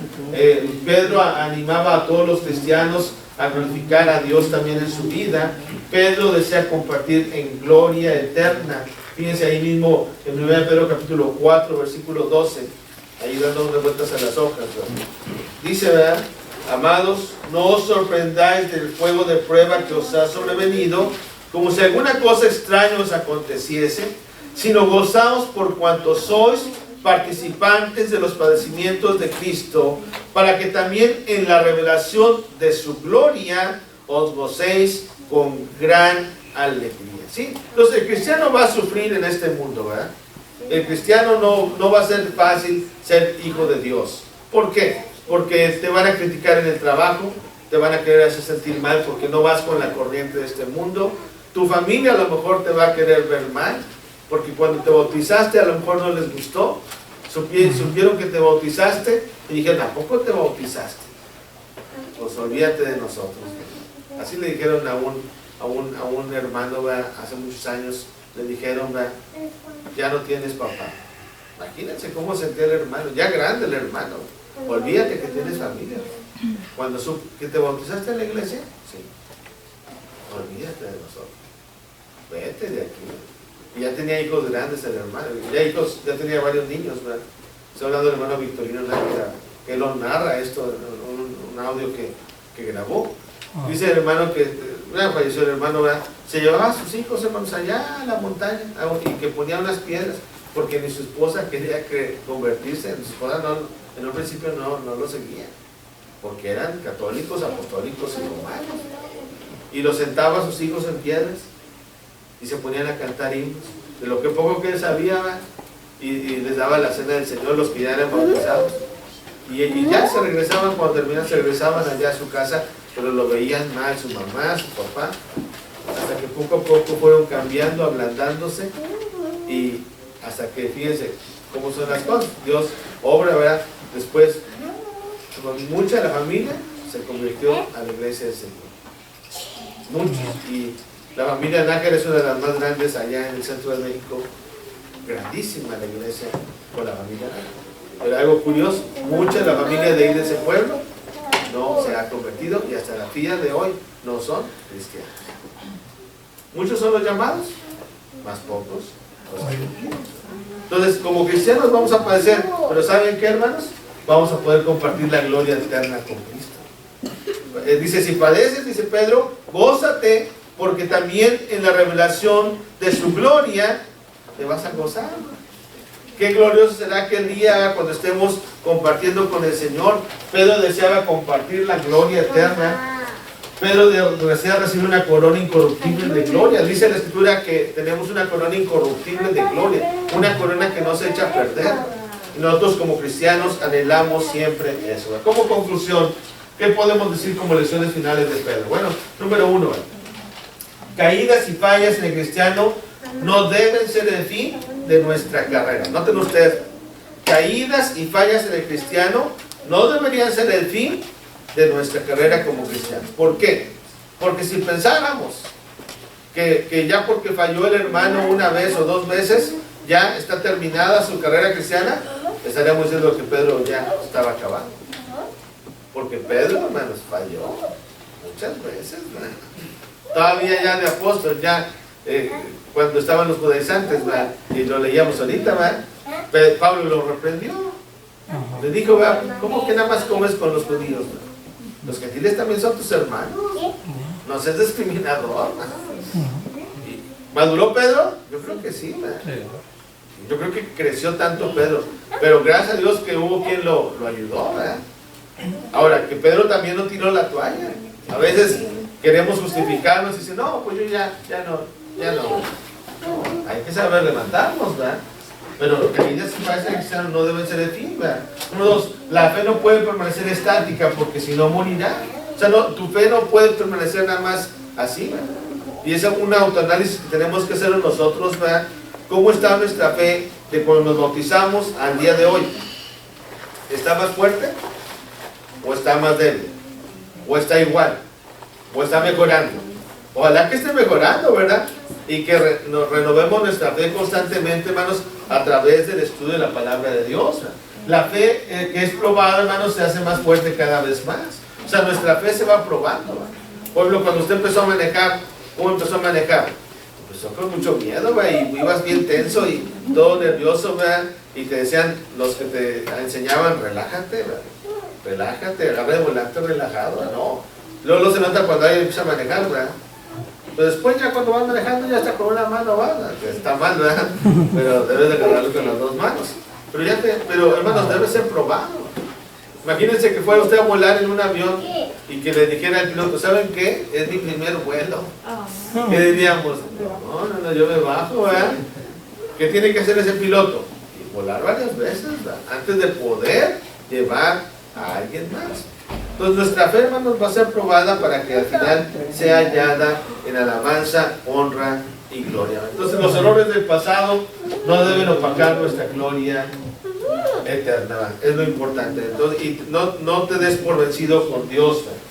Pedro animaba a todos los cristianos a glorificar a Dios también en su vida. Pedro desea compartir en gloria eterna. Fíjense ahí mismo en 1 Pedro capítulo 4, versículo 12. Ahí dando vueltas a las hojas, ¿verdad? Dice, ¿verdad? Amados, no os sorprendáis del fuego de prueba que os ha sobrevenido, como si alguna cosa extraña os aconteciese, sino gozaos por cuanto sois participantes de los padecimientos de Cristo, para que también en la revelación de su gloria os gocéis con gran alegría. ¿Sí? Entonces el cristiano va a sufrir en este mundo, ¿verdad? El cristiano no va a ser fácil ser hijo de Dios. ¿Por qué? Porque te van a criticar en el trabajo, te van a querer hacer sentir mal porque no vas con la corriente de este mundo. Tu familia a lo mejor te va a querer ver mal, porque cuando te bautizaste a lo mejor no les gustó. Supieron que te bautizaste y dijeron, ¿a poco te bautizaste? Pues olvídate de nosotros. Así le dijeron a un hermano, ¿verdad?, hace muchos años. Le dijeron, ¿verdad?, ya no tienes papá. Imagínense cómo sentía el hermano, ya grande el hermano. Olvídate que tienes familia. Cuando que te bautizaste en la iglesia, sí. Olvídate de nosotros. Vete de aquí. Y ya tenía hijos grandes el hermano. Ya tenía varios niños, ¿verdad? Estoy hablando del hermano Victorino Nájera, que él lo narra esto, un audio que grabó. Dice el hermano que falleció el hermano, ¿verdad?, se llevaba a sus hijos, hermanos, allá a la montaña y que ponía unas piedras, porque ni su esposa quería convertirse. Su esposa en un principio no lo seguía, porque eran católicos, apostólicos y romanos. Y los sentaba a sus hijos en piedras y se ponían a cantar himnos, de lo que poco que él sabía, ¿verdad?, y les daba la cena del Señor, los que ya eran bautizados. Y ya se regresaban, cuando terminaban, se regresaban allá a su casa, pero lo veían mal su mamá, su papá, hasta que poco a poco fueron cambiando, ablandándose, y hasta que, fíjense cómo son las cosas, Dios obra, ¿verdad? Después, mucha de la familia se convirtió a la iglesia del Señor. Muchos. Y la familia Nájera es una de las más grandes allá en el centro de México. Grandísima la iglesia con la familia Nájera. Pero algo curioso, mucha de la familia de ahí de ese pueblo no se ha convertido y hasta la día de hoy no son cristianos. Muchos son los llamados, más pocos los elegidos. Entonces, como cristianos vamos a padecer, pero ¿saben qué, hermanos? Vamos a poder compartir la gloria eterna con Cristo. Dice, si padeces, dice Pedro, gózate, porque también en la revelación de su gloria te vas a gozar. Qué glorioso será aquel día cuando estemos compartiendo con el Señor. Pedro deseaba compartir la gloria eterna. Pedro desea recibir una corona incorruptible de gloria. Dice la Escritura que tenemos una corona incorruptible de gloria, una corona que no se echa a perder. Y nosotros como cristianos anhelamos siempre eso. Como conclusión, ¿qué podemos decir como lecciones finales de Pedro? Bueno, número 1, caídas y fallas en el cristiano no deben ser el fin de nuestra carrera. Noten ustedes, caídas y fallas en el cristiano no deberían ser el fin de nuestra carrera como cristianos. ¿Por qué? Porque si pensáramos que ya porque falló el hermano una vez o dos veces, ya está terminada su carrera cristiana, estaríamos diciendo que Pedro ya estaba acabando. Porque Pedro, hermanos, falló muchas veces, ¿verdad? Todavía ya de apóstol, ya cuando estaban los judaizantes, ¿verdad?, y lo leíamos ahorita, ¿verdad?, Pablo lo reprendió. Le dijo, ¿verdad?, ¿cómo que nada más comes con los judíos, ¿verdad? Los gentiles también son tus hermanos. No seas discriminador, ¿verdad? ¿Maduró Pedro? Yo creo que sí, ¿verdad? Yo creo que creció tanto Pedro, pero gracias a Dios que hubo quien lo ayudó, ¿verdad? Ahora, que Pedro también no tiró la toalla. A veces queremos justificarnos y decir, no, pues yo ya no. No, hay que saber levantarnos, ¿verdad? Pero lo que vidas parece cristianos no deben ser de fin, ¿verdad? Número 2, la fe no puede permanecer estática porque si no morirá. O sea, no, tu fe no puede permanecer nada más así, ¿verdad? Y es un autoanálisis que tenemos que hacer nosotros, ¿verdad? ¿Cómo está nuestra fe de cuando nos bautizamos al día de hoy? ¿Está más fuerte? ¿O está más débil? ¿O está igual? ¿O está mejorando? Ojalá que esté mejorando, ¿verdad? Y que nos renovemos nuestra fe constantemente, hermanos, a través del estudio de la palabra de Dios, ¿verdad? La fe que es probada, hermanos, se hace más fuerte cada vez más. O sea, nuestra fe se va probando, ¿verdad? Por ejemplo, cuando usted empezó a manejar, ¿cómo empezó a manejar? Empezó con mucho miedo, ¿verdad? Y ibas bien tenso y todo nervioso, ¿verdad? Y te decían, los que te enseñaban, relájate, ¿verdad? Relájate, agarra el volante relajado, ¿verdad? No. Luego se nota cuando alguien empieza a manejar, ¿verdad? Pero después ya cuando vas manejando ya está con una mano, ¿verdad? Que está mal, ¿verdad? Pero debes de agarrarlo con las dos manos. Pero hermanos, debe ser probado. Imagínense que fuera usted a volar en un avión y que le dijera al piloto, ¿saben qué? Es mi primer vuelo. ¿Qué diríamos? No, yo me bajo, ¿verdad? ¿Qué tiene que hacer ese piloto? Y volar varias veces, ¿verdad? Antes de poder llevar a alguien más. Entonces nuestra fe, hermanos, va a ser probada para que al final sea hallada en alabanza, honra y gloria. Entonces los errores del pasado no deben opacar nuestra gloria eterna, es lo importante. Entonces, y no te des por vencido con Dios, ¿verdad?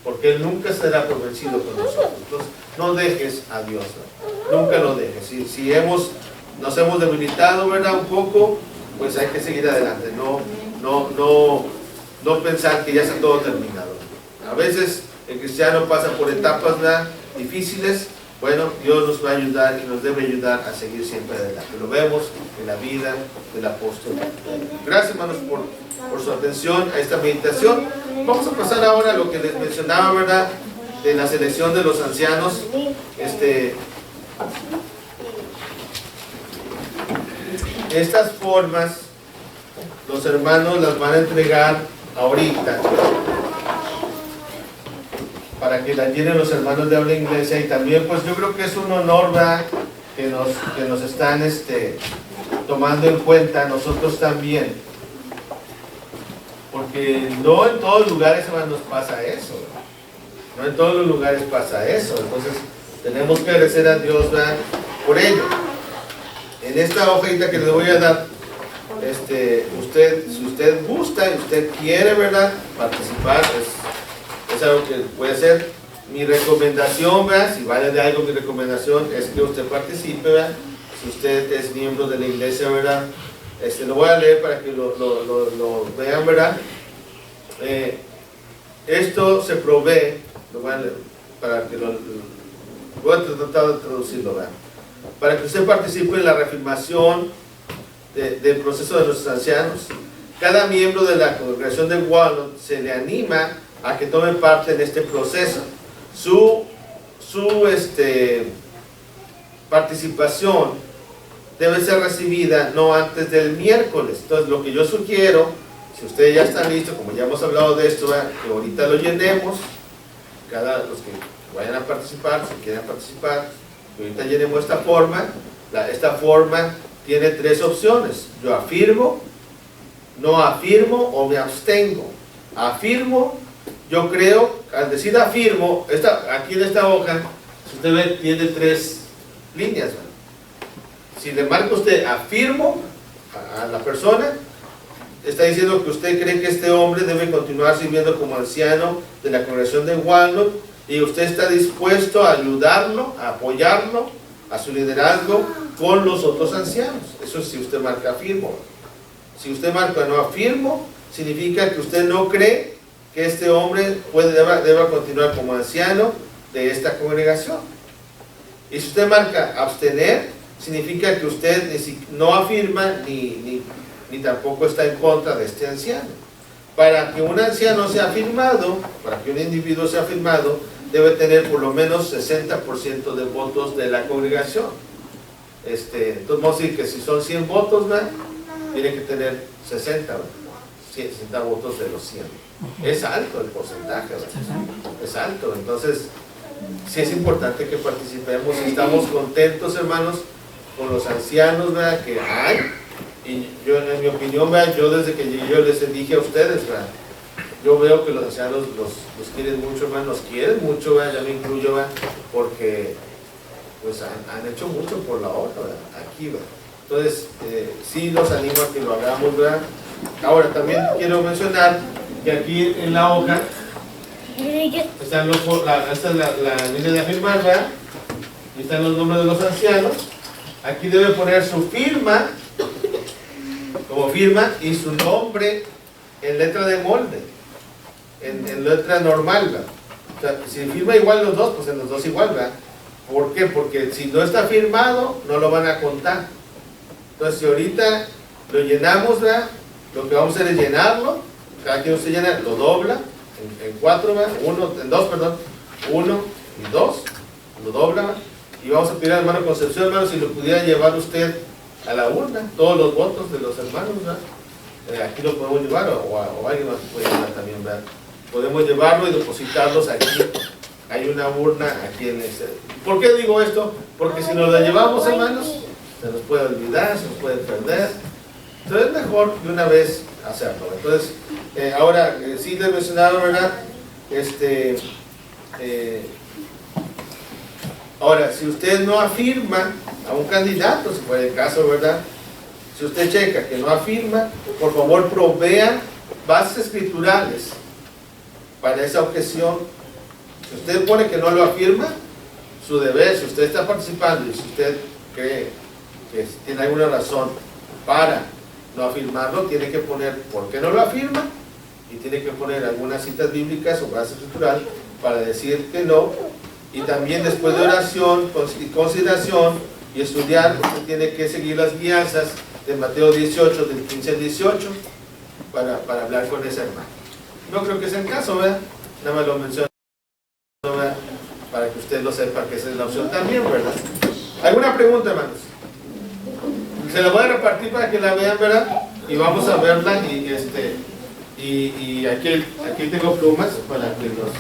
Porque Él nunca será por vencido con nosotros. Entonces no dejes a Dios, ¿verdad? Nunca lo dejes. Si nos hemos debilitado, ¿verdad? Un poco, pues hay que seguir adelante. No pensar que ya está todo terminado. A veces el cristiano pasa por etapas, ¿verdad?, difíciles. Bueno, Dios nos va a ayudar y nos debe ayudar a seguir siempre adelante. Lo vemos en la vida del apóstol. Gracias, hermanos, por su atención a esta meditación. Vamos a pasar ahora a lo que les mencionaba, ¿verdad?, de la selección de los ancianos. Estas formas, los hermanos las van a entregar ahorita para que la llenen los hermanos de habla inglesa. Y también, pues yo creo que es un honor, ¿verdad?, que nos están tomando en cuenta nosotros también, porque no en todos los lugares, hermanos, pasa eso, ¿verdad? No en todos los lugares pasa eso. Entonces tenemos que agradecer a Dios, ¿verdad?, por ello. En esta hojita que les voy a dar, si usted gusta y usted quiere, ¿verdad?, participar, es algo que puede ser. Mi recomendación, ¿verdad?, si vale de algo, mi recomendación es que usted participe, ¿verdad? Si usted es miembro de la iglesia, ¿verdad? Lo voy a leer para que lo vean, ¿verdad? Esto se provee, lo voy a leer, para que voy a tratar de traducirlo, ¿verdad? Para que usted participe en la reafirmación del proceso de los ancianos. Cada miembro de la congregación de Walnut se le anima a que tome parte en este proceso. Su participación debe ser recibida no antes del miércoles. Entonces, lo que yo sugiero, si ustedes ya están listos, como ya hemos hablado de esto, ¿verdad?, que ahorita lo llenemos, los que vayan a participar, si quieren participar, que ahorita llenemos esta forma. Esta forma tiene tres opciones: yo afirmo, no afirmo o me abstengo. Afirmo, yo creo. Al decir afirmo, aquí en esta hoja, si usted ve, tiene tres líneas, ¿verdad? Si le marca usted afirmo a la persona, está diciendo que usted cree que este hombre debe continuar sirviendo como anciano de la congregación de Walnut, y usted está dispuesto a ayudarlo, a apoyarlo, a su liderazgo con los otros ancianos. Eso es si usted marca afirmo. Si usted marca no afirmo, significa que usted no cree que este hombre deba continuar como anciano de esta congregación. Y si usted marca abstener, significa que usted no afirma ni tampoco está en contra de este anciano. Para que un anciano sea afirmado, para que un individuo sea afirmado, debe tener por lo menos 60% de votos de la congregación. Entonces vamos a decir que si son 100 votos, ¿verdad? Tiene que tener 60, ¿verdad? 60 votos de los 100. Es alto el porcentaje, ¿verdad? Es alto. Entonces, sí es importante que participemos. Estamos contentos, hermanos, con los ancianos, ¿verdad? Que hay. Y yo, en mi opinión, ¿verdad? Yo desde que llegué, yo les dije a ustedes, ¿verdad? Yo veo que los ancianos los quieren mucho, hermano, nos quieren mucho, ¿verdad? Ya me incluyo, ¿verdad? Porque pues han hecho mucho por la obra, ¿verdad? Aquí, ¿verdad? Entonces, sí los animo a que lo hagamos, ¿verdad? Ahora, también quiero mencionar que aquí en la hoja están esta es la línea de afirmar, ¿verdad? Y están los nombres de los ancianos. Aquí debe poner su firma, como firma, y su nombre en letra de molde, en letra normal, ¿verdad? O sea, si firma igual los dos, pues en los dos igual, ¿verdad? ¿Por qué? Porque si no está firmado, no lo van a contar. Entonces, si ahorita lo llenamos, ¿verdad? Lo que vamos a hacer es llenarlo. Cada quien se llena, lo dobla en 4, ¿verdad? En 2, perdón. 1 y 2. Lo dobla, ¿verdad? Y vamos a pedir al hermano Concepción, hermano, si lo pudiera llevar usted a la urna, todos los votos de los hermanos, ¿verdad? Aquí lo podemos llevar, o alguien más puede llevar también, ¿verdad? Podemos llevarlo y depositarlos aquí. Hay una urna aquí en este. ¿Por qué digo esto? Porque si nos la llevamos, hermanos, se nos puede olvidar, se nos puede perder. Entonces es mejor de una vez hacerlo. Entonces, ahora, sí les mencionaba, ¿verdad? Ahora, si usted no afirma a un candidato, si fuera el caso, ¿verdad? Si usted checa que no afirma, por favor provea bases escriturales para esa objeción. Si usted pone que no lo afirma, su deber, si usted está participando y si usted cree que tiene alguna razón para no afirmarlo, tiene que poner por qué no lo afirma y tiene que poner algunas citas bíblicas o base escritural para decir que no. Y también después de oración y consideración y estudiar, usted tiene que seguir las guianzas de Mateo 18, del 15 al 18, para hablar con ese hermano. No creo que sea el caso, ¿verdad? Nada más lo menciono, ¿verdad? Para que usted lo sepa que esa es la opción también, ¿verdad? ¿Alguna pregunta, hermanos? Se la voy a repartir para que la vean, ¿verdad? Y vamos a verla y aquí tengo plumas para que los...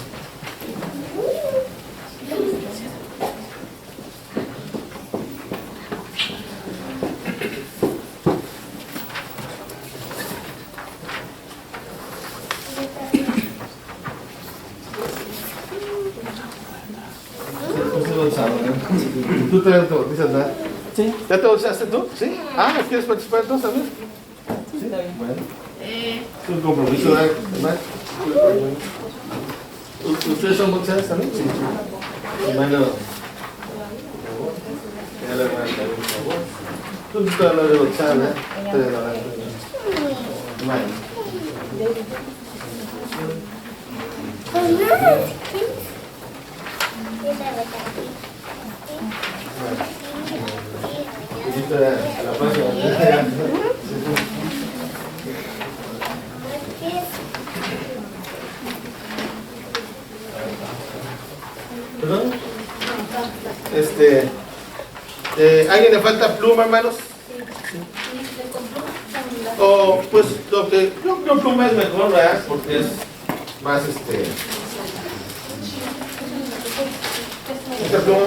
¿Tú te bautizas, verdad? Sí. ¿Ya te bautizaste tú? ¿Sí? Ah, ¿quieres participar tú también? Sí. Bueno. Es un compromiso, ¿verdad? ¿Ustedes son bautizados también? Sí. Hermano. Tú todavía no eres bautizado, ¿verdad? Hermano. La próxima. ¿Perdón? ¿Alguien le falta pluma, hermanos? O pues lo que yo creo pluma es mejor, ¿verdad? Porque es más ¿esta pluma?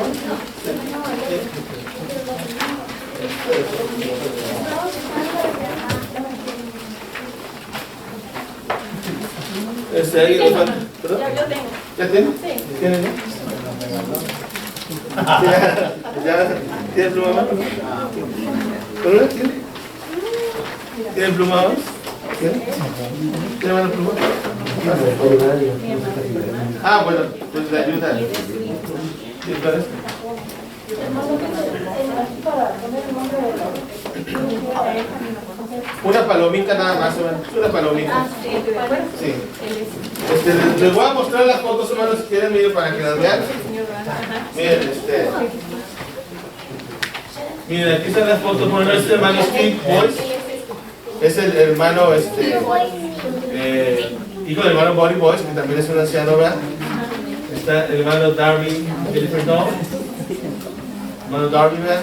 ¿Alguien le falta? ¿Perdón? Yo tengo. ¿Ya tiene? Sí. ¿Tiene? ¿Ya tiene pluma más? ¿Pero no tiene? ¿Tiene pluma más? ¿Tiene más pluma? Ah, bueno, pues le ayuda. ¿Sí, parece? Una palomita nada más, hermano. Una palomita. Sí. Les voy a mostrar las fotos, hermanos, si quieren, miren, para que las vean. Miren, miren, aquí están las fotos. Bueno, este hermano Steve Boyce es el hermano, hijo del hermano Bonnie Boyce, que también es un anciano, ¿verdad? está el hermano Darby, Jennifer Doll. Hermano Darby, ¿verdad?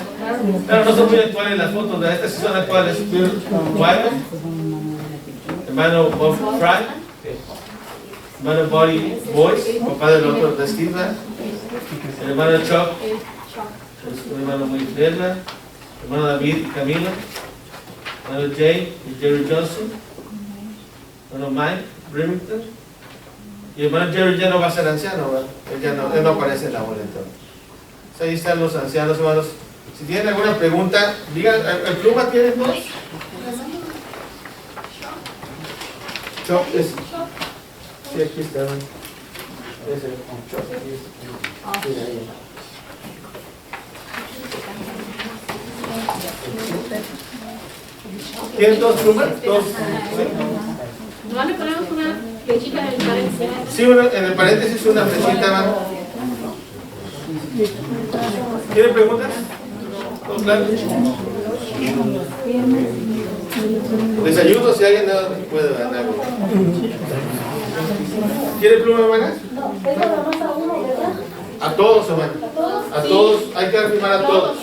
Pero no son muy actuales las fotos, ¿verdad? Estas sí son actuales. Bill Wyman, hermano Bob Fry, hermano Buddy Boyce, papá del otro de Steve, ¿verdad? El hermano Chuck, el hermano muy fiel, ¿verdad? Hermano David y Camila, hermano Jay y Jerry Johnson, hermano Mike Remington. Y el hermano Jerry ya no va a ser anciano, ¿verdad? Él no aparece en la bola entonces. Ahí están los ancianos, hermanos. Si tienen alguna pregunta, digan, ¿el pluma tiene dos? Chuck es. Sí, aquí está. Ese Chuck aquí. Mira ahí. ¿Tienen dos plumas? ¿Dos? ¿No le ponemos una flechita en el paréntesis? Sí, en el paréntesis una flechita, ¿verdad? ¿Tienen preguntas? ¿Todos claros? Les ayudo si alguien no puede dar algo. ¿Quieren pluma, hermanas? A todos, hermanos. A todos, hay que firmar a todos.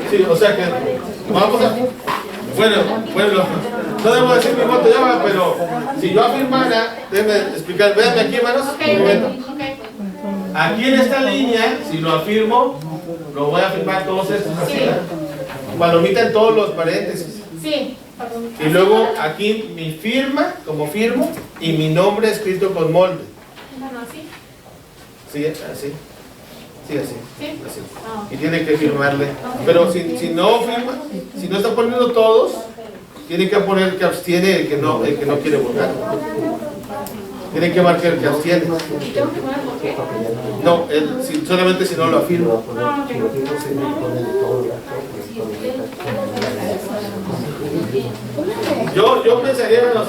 Sí, o sea que vamos a... Bueno, no debo decir mi voto ya, pero si yo afirmara, déjenme explicar, véanme aquí, hermanos. Aquí en esta línea, si lo afirmo, lo voy a firmar todos estos así. Palomita en todos los paréntesis. Sí. Y luego aquí mi firma, como firmo, y mi nombre escrito con molde. Sí, así. Sí, así. Así. Y tiene que firmarle. Pero si no firma, si no está poniendo todos, tiene que poner que abstiene el que no quiere votar. Tiene que marcar el que abstiene. ¿Y tengo que poner por qué? No, solamente si no lo afirma. Yo pensaría menos.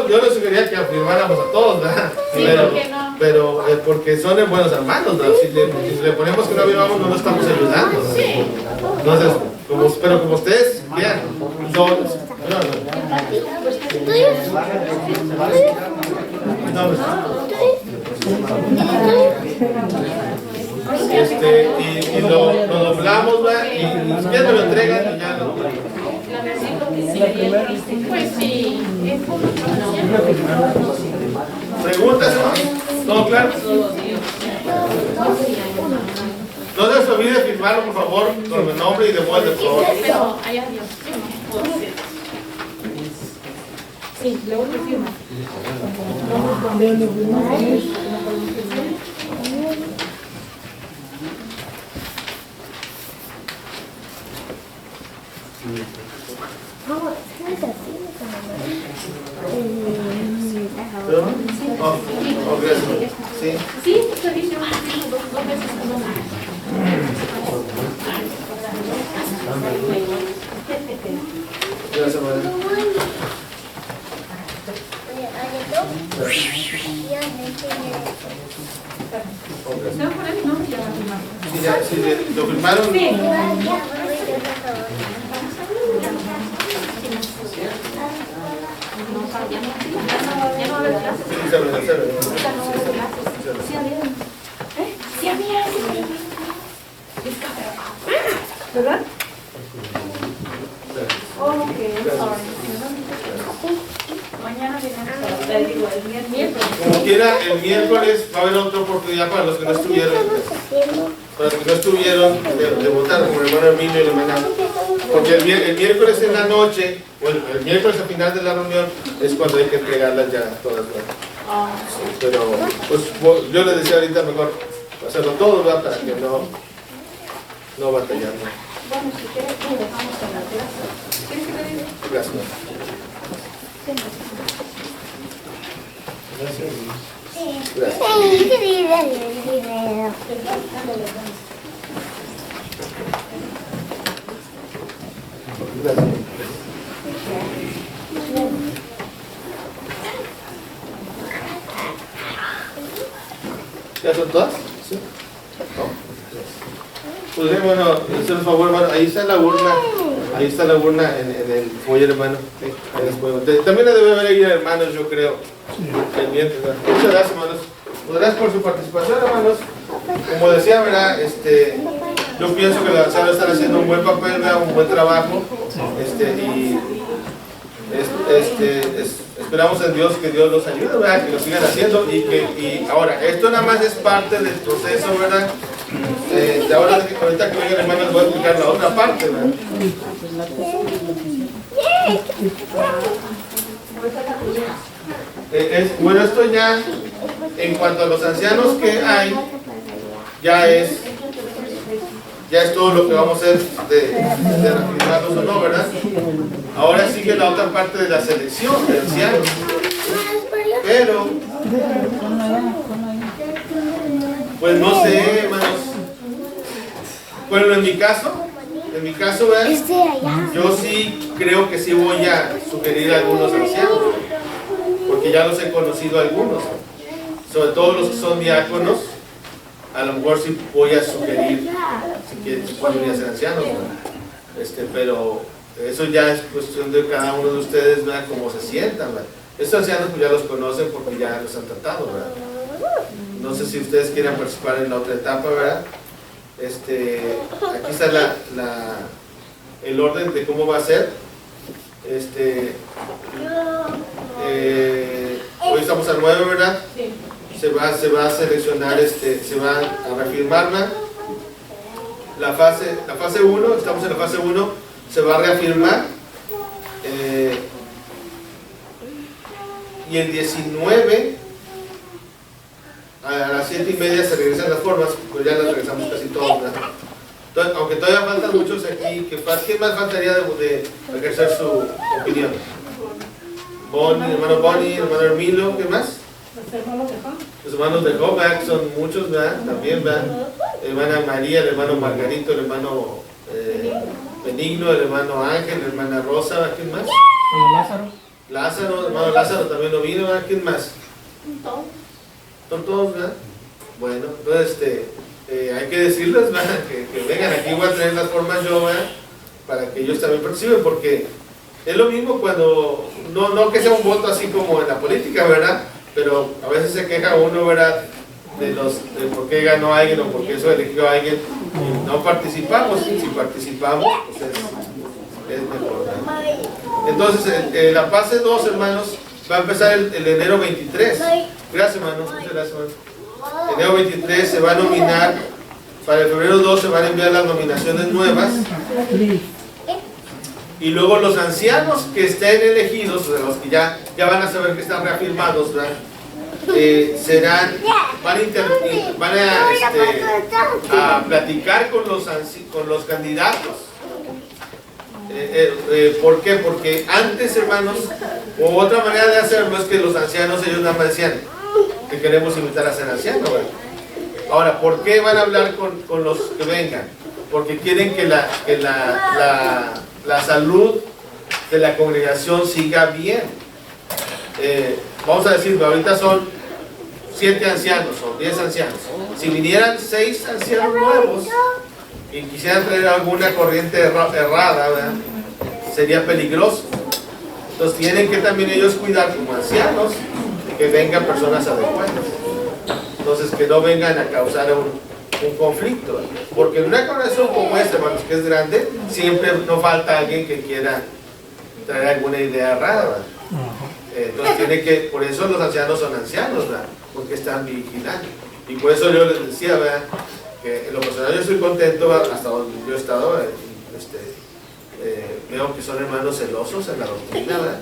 Yo le sugeriría que afirmáramos a todos, ¿verdad? Sí, ¿por qué no? Pero porque son buenos hermanos, ¿verdad? Si le ponemos que no afirmamos, no lo estamos ayudando, ¿verdad? Sí. Entonces, pero como ustedes quieran. Y lo doblamos, ¿verdad? Y ya me lo entregan y ya lo. Pues sí. ¿Preguntas, hermano? ¿Todo claro? No se les olvide firmarlo, por favor, con el nombre y de molde, por favor. Pero, ay, adiós. Sí, luego te firma. Oh, gracias. Sí. Sí, te dije dos veces como Gracias, hermano. ¿Se va a poner mi nombre? Ya va a firmar. Sí, ya, sí, lo firmaron. Sí. Ya no va a haber clases. Sí, se lo. Sí, había. Sí, había. ¿Verdad? Oh, ok, sorry. Mañana viene el miércoles. Como quiera, el miércoles va a haber otra oportunidad para los que no estuvieron. Para los que no estuvieron de votar, como el hermano Emilio y la hermana. Porque el miércoles en la noche, o el miércoles al final de la reunión, es cuando hay que entregarlas ya todas. Sí, pero pues yo les decía ahorita mejor hacerlo todo, ¿verdad? Para que no batallar. Bueno, si quieres, lo dejamos con la clase. ¿Quieres que te diga? Gracias. ¿Ya son todas? Sí. ¿No? Pues bueno, hacer un favor, hermano. Ahí está la urna en el foyer, hermano. Sí. También debe haber ahí hermanos, yo creo, pendientes, ¿verdad? Muchas gracias, hermanos. Muchas gracias por su participación, hermanos. Como decía, ¿verdad? Yo pienso que los ancianos están haciendo un buen papel, ¿verdad? Un buen trabajo. Esperamos en Dios que Dios los ayude, ¿verdad? Que lo sigan haciendo y ahora, esto nada más es parte del proceso, ¿verdad? Ahorita que vengan hermanos voy a explicar la otra parte, ¿verdad? Bueno, esto ya, en cuanto a los ancianos que hay, ya es todo lo que vamos a hacer de reafirmarlos o no, ¿verdad? Ahora sigue la otra parte de la selección de ancianos. Pero, pues no sé, hermanos. Bueno, en mi caso, ¿verdad? Yo sí creo que sí voy a sugerir a algunos ancianos, porque ya los he conocido algunos, sobre todo los que son diáconos. A lo mejor sí voy a sugerir si pueden venir a ser ancianos, ¿verdad? Pero eso ya es cuestión de cada uno de ustedes, ¿verdad? Cómo se sientan, ¿verdad? Estos ancianos pues ya los conocen porque ya los han tratado, ¿verdad? No sé si ustedes quieran participar en la otra etapa, ¿verdad? Aquí está el orden de cómo va a ser. Hoy estamos a 9, ¿verdad? Sí. Se va a seleccionar, se va a reafirmar, ¿verdad? La fase 1, estamos en la fase 1, se va a reafirmar. Y el 19, a las 7:30 se regresan las formas, pues ya las regresamos casi todas, ¿verdad? Entonces, aunque todavía faltan muchos aquí, ¿quién más faltaría de ejercer su opinión? Hermano Bonnie, hermano Hermilo, ¿qué más? Los hermanos de Job, son muchos, ¿verdad? También, ¿verdad? Hermana María, el hermano Margarito, el hermano Benigno, el hermano Ángel, la hermana Rosa, ¿quién más? Lázaro, el hermano Lázaro también no vino, ¿verdad? ¿Quién más? Son todos, ¿verdad? Bueno, entonces hay que decirles, ¿verdad? Que vengan aquí, voy a traer las formas yo, ¿verdad? Para que ellos también participen, porque es lo mismo cuando, no que sea un voto así como en la política, ¿verdad? Pero a veces se queja uno, ¿verdad? De por qué ganó alguien o por qué eso eligió a alguien y no participamos. Si participamos, pues es mejor, ¿verdad? Entonces, la fase 2, hermanos, va a empezar el enero 23. Gracias, hermanos. Muchas gracias, hermanos. Enero 23 se va a nominar, para el febrero 2 se van a enviar las nominaciones nuevas. Y luego los ancianos que estén elegidos, o sea, los que ya van a saber que están reafirmados, ¿verdad? Van a platicar con los candidatos. ¿Por qué? Porque antes, hermanos, o otra manera de hacerlo es que los ancianos, ellos nada más decían que queremos invitar a ser anciano, ¿verdad? Ahora, ¿por qué van a hablar con los que vengan? Porque quieren que la salud de la congregación siga bien. Vamos a decir, ahorita son 7 ancianos o 10 ancianos. Si vinieran 6 ancianos nuevos y quisieran traer alguna corriente errada, ¿verdad? Sería peligroso. Entonces tienen que también ellos cuidar como ancianos que vengan personas adecuadas. Entonces que no vengan a causar un conflicto, porque en una congregación como esta, hermanos, que es grande, siempre no falta alguien que quiera traer alguna idea errada. Entonces por eso los ancianos son ancianos, ¿verdad? Porque están vigilando. Y por eso yo les decía, ¿verdad? Que en lo personal yo estoy contento hasta donde yo he estado, veo que son hermanos celosos en la doctrina, ¿verdad?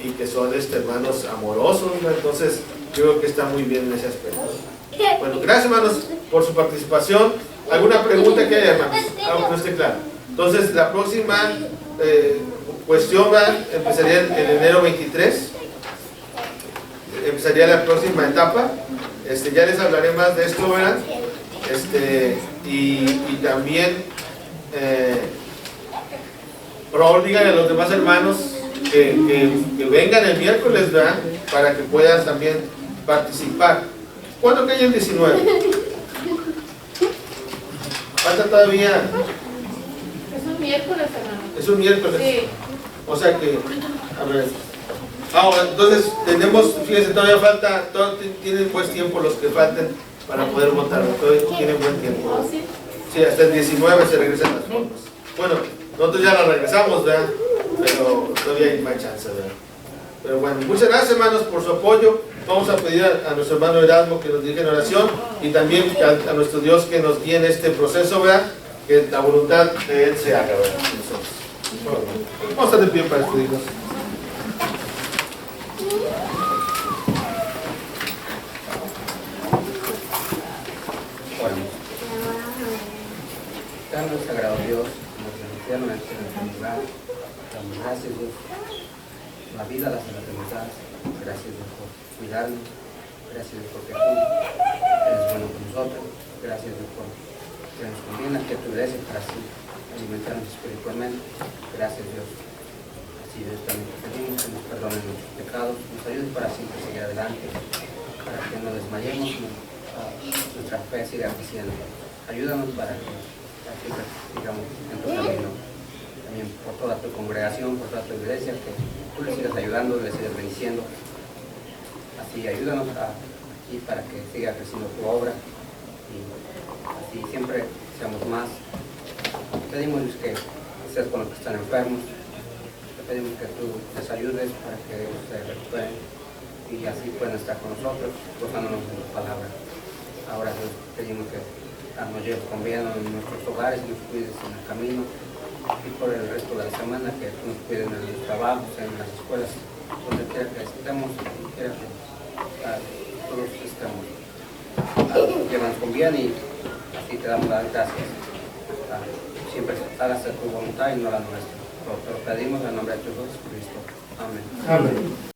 Y que son hermanos amorosos, ¿verdad? Entonces yo creo que está muy bien en ese aspecto. Bueno, gracias, hermanos, por su participación. ¿Alguna pregunta que haya, hermanos? Algo que no esté claro. Entonces, la próxima cuestión empezaría en enero 23. Empezaría la próxima etapa. Ya les hablaré más de esto, ¿verdad? Y también, por favor, díganle a los demás hermanos que vengan el miércoles, ¿verdad? Para que puedan también participar. ¿Cuándo cae el 19? Falta todavía. Es un miércoles, hermano. Es un miércoles. Sí. O sea que A ver. Entonces tenemos, fíjense, todavía falta, tienen buen tiempo los que falten para poder votar, todavía tienen buen tiempo. Sí, hasta el 19 se regresan las formas. Bueno, nosotros ya las regresamos, ¿verdad? Pero todavía hay más chance, ¿verdad? Pero bueno, muchas gracias, hermanos, por su apoyo. Vamos a pedir a nuestro hermano Erasmo que nos dirija en oración y también a nuestro Dios que nos guíe en este proceso, ¿verdad? Que la voluntad de Él se haga, ¿verdad? Nosotros. Vamos a estar de pie para despedirnos. Eterno y sagrado Dios, como te anunciaron en este lugar, damos gracias, Dios, por la vida, la salud que nos das. Gracias, Dios, por cuidarnos. Gracias, Dios, porque tú eres bueno con nosotros. Gracias, Dios, por que nos conviene aquí a tu iglesia para así alimentarnos espiritualmente. Gracias, Dios. Así, Dios, también te pedimos que nos perdonen nuestros pecados, nos ayude para siempre seguir adelante, para que no desmayemos, nuestra fe siga creciendo. Ayúdanos para que siempre sigamos en tu camino. También por toda tu congregación, por toda tu iglesia, que tú le sigas ayudando, le sigas bendiciendo. Así ayúdanos aquí para que siga creciendo tu obra y así siempre seamos más. Pedimos que estés con los que están enfermos, te pedimos que tú les ayudes para que ellos se recuperen y así puedan estar con nosotros, gozándonos de tu palabra. Ahora Dios, pedimos que nos lleves con bien en nuestros hogares, nos cuides en el camino y por el resto de la semana que tú nos cuides en los trabajos, en las escuelas, donde quiera que estemos, donde quiera que todos estemos. Llévanos con bien y así te damos las gracias. Siempre hágase tu voluntad y no la nuestra. Te lo pedimos en nombre de tu Jesucristo. Amén. Amén.